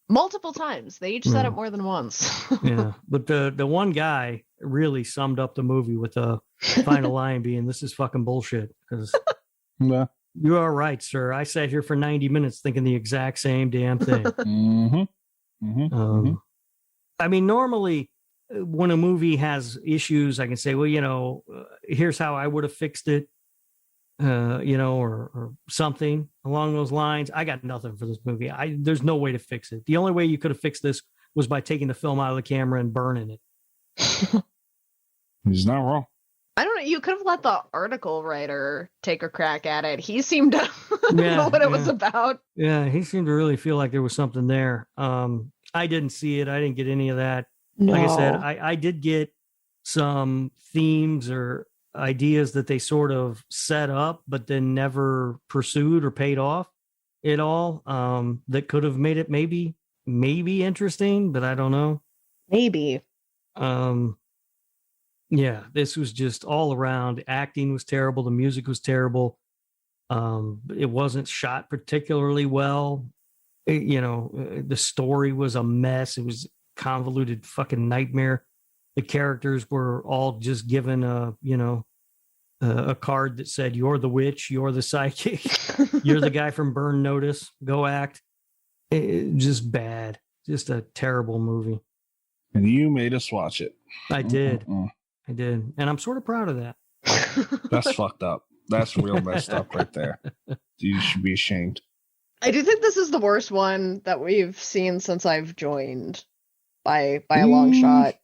Multiple times. They each said it more than once. Yeah. But the one guy really summed up the movie with the final line being, "This is fucking bullshit." Because you are right, sir. I sat here for 90 minutes thinking the exact same damn thing. I mean, normally when a movie has issues, I can say, well, here's how I would have fixed it, or something along those lines. I got nothing for this movie. There's no way to fix it. The only way you could have fixed this was by taking the film out of the camera and burning it. He's not wrong. I don't know. You could have let the article writer take a crack at it. He seemed to know what it was about. Yeah, he seemed to really feel like there was something there. I didn't see it. I didn't get any of that. No. Like I said, I did get some themes or ideas that they sort of set up, but then never pursued or paid off at all. That could have made it maybe interesting, but I don't know. Maybe. Yeah, this was just all around. Acting was terrible. The music was terrible. It wasn't shot particularly well. The story was a mess. It was a convoluted fucking nightmare. The characters were all just given a card that said, "You're the witch, you're the psychic, you're the guy from Burn Notice, go act." Just bad. Just a terrible movie. And you made us watch it. I did. I did. And I'm sort of proud of that. That's fucked up. That's real messed up right there. You should be ashamed. I do think this is the worst one that we've seen since I've joined by a long shot.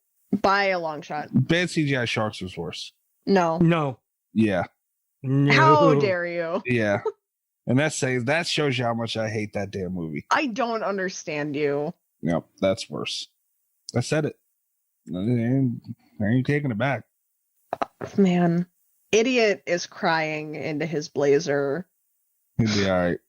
By a long shot. Bad CGI Sharks was worse. No. Yeah. No. How dare you? Yeah. And that shows you how much I hate that damn movie. I don't understand you. Yep, that's worse. I said it. I ain't taking it back. Man. Idiot is crying into his blazer. He'll be all right.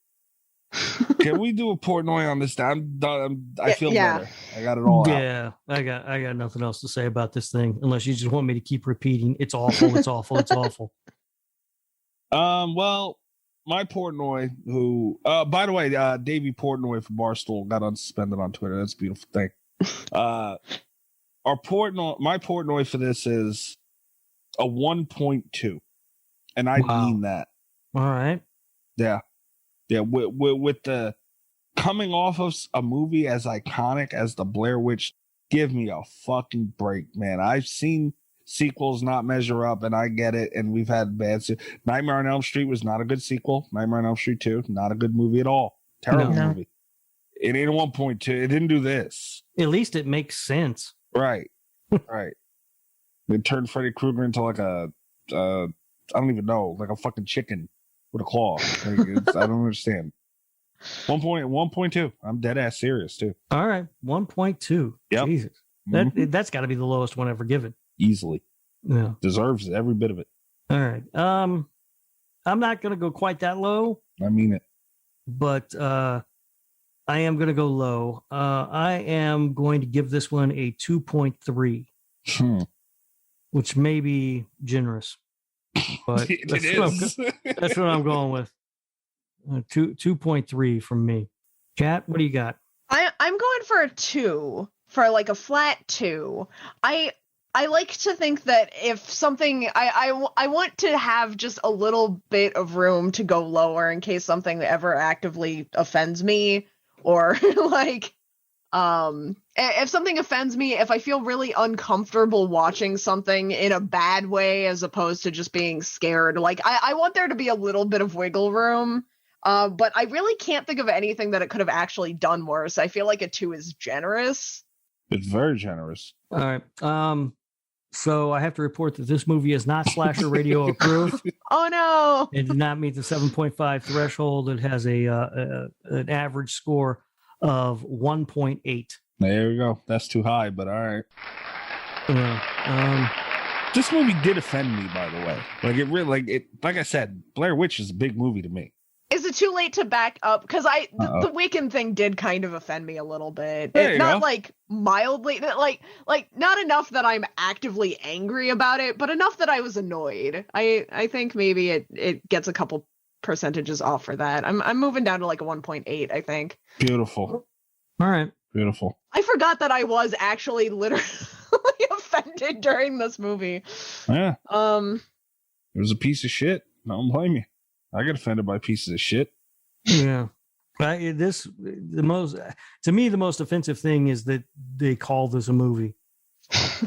Can we do a Portnoy on this? I'm done. I feel better. I got it all out. Yeah, I got nothing else to say about this thing unless you just want me to keep repeating. It's awful. It's awful. It's awful. Well, my Portnoy, who, by the way, Davey Portnoy from Barstool got unsuspended on Twitter. That's a beautiful thing. My Portnoy for this is a 1.2, and I mean that. All right. Yeah. With the coming off of a movie as iconic as the Blair Witch, give me a fucking break, man. I've seen sequels not measure up, and I get it. And we've had bad. Nightmare on Elm Street was not a good sequel. Nightmare on Elm Street 2, not a good movie at all. Terrible movie. It ain't a 1.2. It didn't do this. At least it makes sense. Right. Right. They turned Freddy Krueger into like I don't even know, like a fucking chicken with a claw. Like, I don't understand. 1.2. I'm dead ass serious too. All right. 1.2. Yep. Jesus. That's got to be the lowest one ever given. Easily. Yeah. Deserves every bit of it. All right. I'm not going to go quite that low. I mean it. But I am going to go low. I am going to give this one a 2.3, which may be generous. But that's what I'm going with. 2.3 from me. Kat, what do you got? I'm going for a 2, for like a flat 2. I like to think that if something, I want to have just a little bit of room to go lower in case something ever actively offends me, or like, if something offends me, if I feel really uncomfortable watching something in a bad way as opposed to just being scared, like I want there to be a little bit of wiggle room. But I really can't think of anything that it could have actually done worse. I feel like a 2 is generous. It's very generous. All right. So I have to report that this movie is not Slasher Radio approved. Oh no! It did not meet the 7.5 threshold. It has an average score of 1.8. There you go. That's too high, but all right. This movie did offend me, by the way. Like I said, Blair Witch is a big movie to me. Is it too late to back up? Because the Wiccan thing did kind of offend me a little bit. Not like mildly, like not enough that I'm actively angry about it, but enough that I was annoyed. I think maybe it gets a couple percentages off for that. I'm moving down to like a 1.8, I think. Beautiful. All right. Beautiful. I forgot that I was actually literally offended during this movie. Yeah. It was a piece of shit. I don't blame you. I get offended by pieces of shit. Yeah. The most offensive thing is that they call this a movie.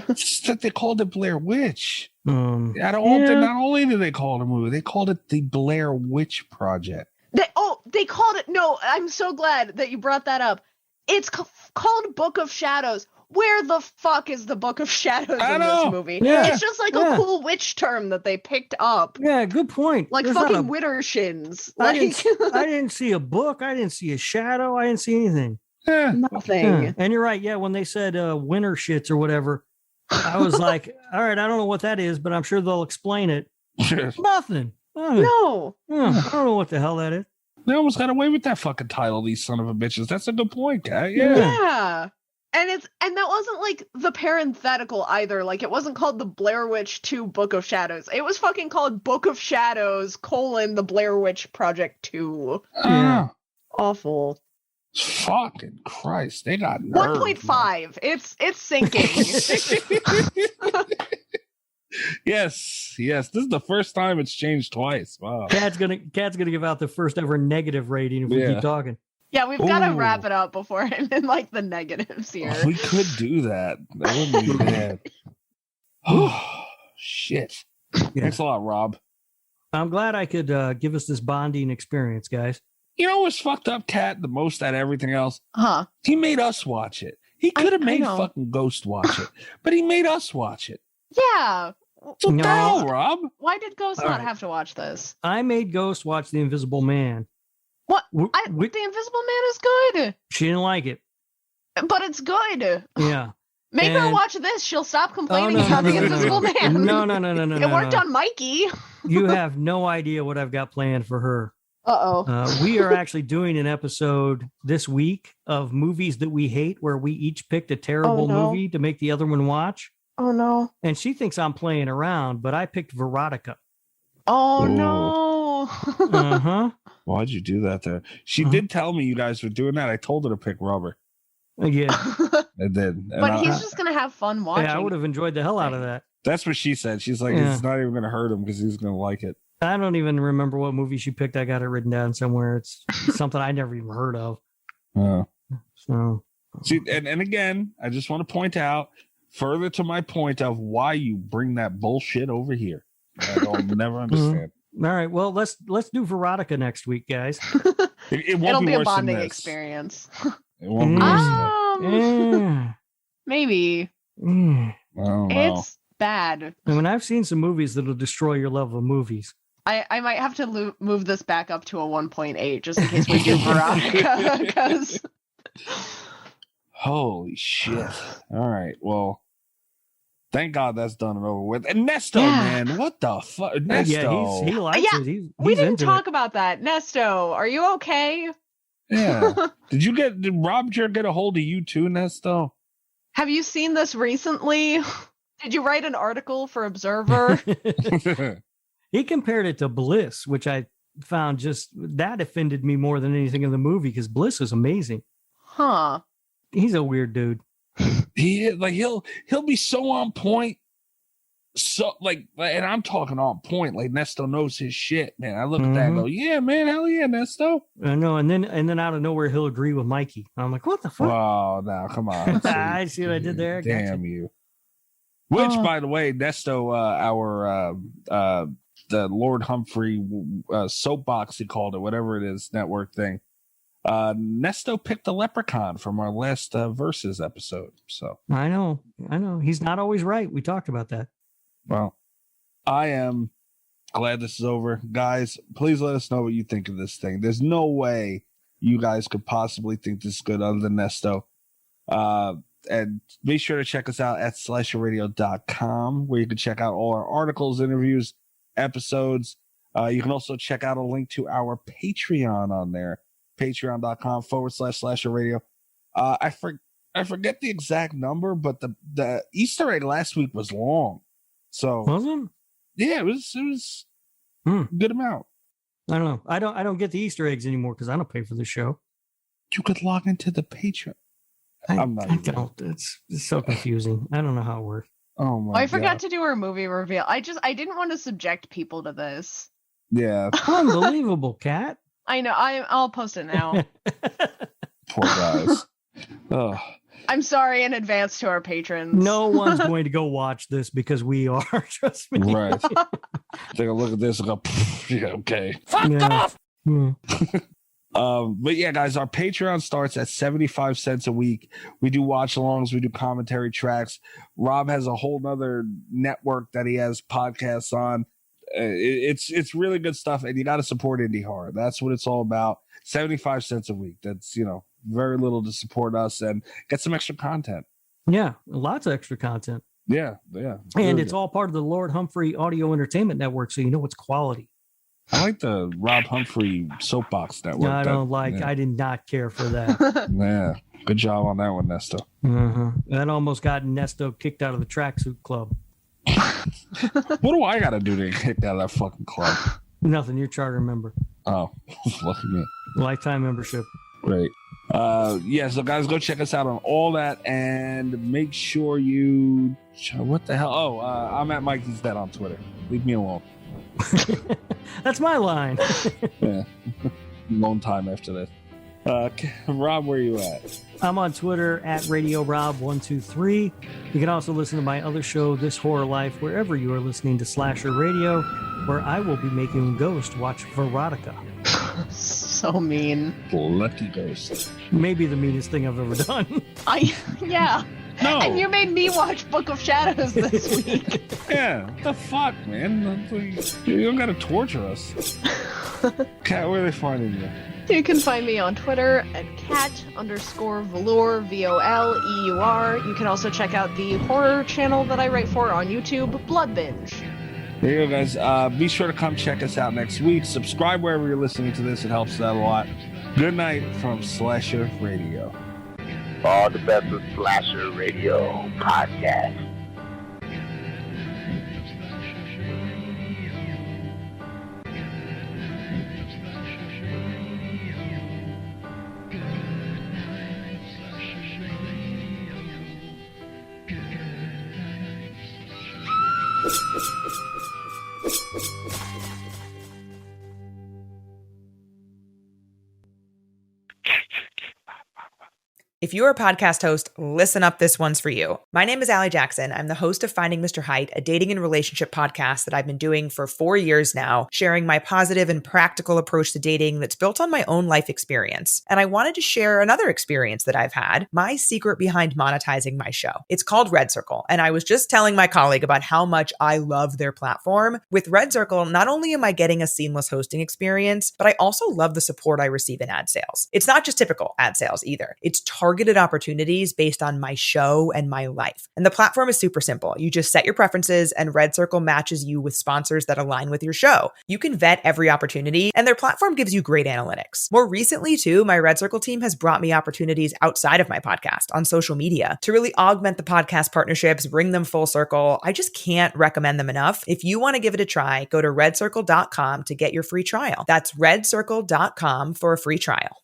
It's that they called it Blair Witch. Not only did they call it a movie, they called it the Blair Witch Project. They called it. No, I'm so glad that you brought that up. It's called Book of Shadows. Where the fuck is the Book of Shadows in this movie? Yeah. It's just like a cool witch term that they picked up. Yeah, good point. Like fucking Widdershins. I didn't see a book. I didn't see a shadow. I didn't see anything. Nothing. Yeah. And you're right. Yeah, when they said winter shits or whatever, I was like, all right, I don't know what that is, but I'm sure they'll explain it. Nothing. No. I don't know what the hell that is. They almost got away with that fucking title, these son of a bitches. That's a good point, Kat. Yeah. And that wasn't like the parenthetical either. Like it wasn't called the Blair Witch 2 Book of Shadows. It was fucking called Book of Shadows : the Blair Witch Project 2. Yeah. Awful. Fucking Christ. They got nerve. 1.5. It's sinking. Yes. This is the first time it's changed twice. Wow. Kat's gonna give out the first ever negative rating if we keep talking. Yeah, we've got to wrap it up before in like the negatives here. We could do that. That wouldn't be bad. Oh, shit. Yeah. Thanks a lot, Rob. I'm glad I could give us this bonding experience, guys. You know what's fucked up, Kat, the most out of everything else? Huh? He made us watch it. He could have made fucking Ghost watch it, but he made us watch it. Yeah. So no, Rob. Why did Ghost not have to watch this? I made Ghost watch The Invisible Man. What? The Invisible Man is good. She didn't like it. But it's good. Yeah. Make her watch this. She'll stop complaining about The Invisible Man. No. It worked on Mikey. You have no idea what I've got planned for her. Uh-oh. We are actually doing an episode this week of movies that we hate, where we each picked a terrible movie to make the other one watch. Oh, no. And she thinks I'm playing around, but I picked Veronica. Oh, no. Uh-huh. Why'd you do that there? She did tell me you guys were doing that. I told her to pick Rubber. Yeah. I did. But he's just going to have fun watching. Yeah, I would have enjoyed the hell out of that. That's what she said. She's like, it's not even going to hurt him because he's going to like it. I don't even remember what movie she picked. I got it written down somewhere. It's something I never even heard of. So, see, and again, I just want to point out, further to my point of why you bring that bullshit over here. I'll never understand. All right, well, let's do Veronica next week, guys. It won't It'll be worse a bonding than this. experience. It won't be worse than that. Maybe. I don't know. It's bad. I mean, I've seen some movies that'll destroy your love of movies. I might have to move this back up to a 1.8 just in case we do Veronica. Because holy shit! All right, well, Thank God that's done and over with. And Nesto, man, what the fuck? Nesto. Yeah, he likes it. We He's didn't into talk about that. Nesto, are you okay? Yeah. Did Rob Jer get a hold of you too, Nesto? Have you seen this recently? Did you write an article for Observer? He compared it to Bliss, which I found just that offended me more than anything in the movie because Bliss is amazing. Huh. He's a weird dude. He'll be so on point. So and I'm talking on point. Like Nesto knows his shit, man. I look at that and go, yeah, man, hell yeah, Nesto. I know, and then out of nowhere he'll agree with Mikey. I'm like, what the fuck? Oh, now come on. I see what I did there. Damn you. Which, by the way, Nesto, the Lord Humphrey soapbox, he called it, whatever it is, network thing. Nesto picked a leprechaun from our last Versus episode. So I know. He's not always right. We talked about that. Well, I am glad this is over. Guys, please let us know what you think of this thing. There's no way you guys could possibly think this is good other than Nesto. And be sure to check us out at slasherradio.com, where you can check out all our articles, interviews, episodes. You can also check out a link to our Patreon on there, patreon.com/slasherradio. I forget the exact number, but the Easter egg last week was long. So was it? Yeah, it was a good amount. I don't know. I don't get the Easter eggs anymore because I don't pay for the show. You could log into the Patreon. I don't. It's so confusing. I don't know how it works. Oh my! I forgot to do our movie reveal. I didn't want to subject people to this. Yeah. Unbelievable, Cat. I know. I'll post it now. Poor guys. Oh. I'm sorry in advance to our patrons. No one's going to go watch this because we are. Trust me. Right. Take a look at this and go, yeah, okay. Fuck off. But yeah, guys, our Patreon starts at 75 cents a week. We do watch alongs, we do commentary tracks. Rob has a whole nother network that he has podcasts on. It's really good stuff, and you got to support indie horror. That's what it's all about. 75 cents a week. That's, very little to support us and get some extra content. Yeah, lots of extra content. Yeah. And it's all part of the Lord Humphrey Audio Entertainment Network, so it's quality. I like the Rob Humphrey soapbox network. No, I did not care for that. Yeah, good job on that one, Nesto. That almost got Nesto kicked out of the tracksuit club. What do I got to do to get kicked out of that fucking club? Nothing. You're charter member. Oh, lucky me. Lifetime membership. Great. So guys, go check us out on all that and make sure you. What the hell? Oh, I'm at Mikey's Dead on Twitter. Leave me alone. That's my line. Yeah. Long time after this. Rob, where are you at? I'm on Twitter at RadioRob123. You can also listen to my other show, This Horror Life, wherever you are listening to Slasher Radio, where I will be making Ghost watch Veronica. So mean. Lucky Ghost. Maybe the meanest thing I've ever done. Yeah. No. And you made me watch Book of Shadows this week. Yeah. What the fuck, man? You don't gotta torture us. Cat, where are they finding you? You can find me on Twitter at cat_velour, VOLEUR. You can also check out the horror channel that I write for on YouTube, Blood Binge. There you go, guys. Be sure to come check us out next week. Subscribe wherever you're listening to this. It helps out a lot. Good night from Slasher Radio. All the best of Slasher Radio podcast. If you're a podcast host, listen up, this one's for you. My name is Allie Jackson. I'm the host of Finding Mr. Height, a dating and relationship podcast that I've been doing for 4 years now, sharing my positive and practical approach to dating that's built on my own life experience. And I wanted to share another experience that I've had, my secret behind monetizing my show. It's called Red Circle, and I was just telling my colleague about how much I love their platform. With Red Circle, not only am I getting a seamless hosting experience, but I also love the support I receive in ad sales. It's not just typical ad sales either. It's targeted targeted opportunities based on my show and my life. And the platform is super simple. You just set your preferences and Red Circle matches you with sponsors that align with your show. You can vet every opportunity and their platform gives you great analytics. More recently too, my Red Circle team has brought me opportunities outside of my podcast on social media to really augment the podcast partnerships, bring them full circle. I just can't recommend them enough. If you want to give it a try, go to redcircle.com to get your free trial. That's redcircle.com for a free trial.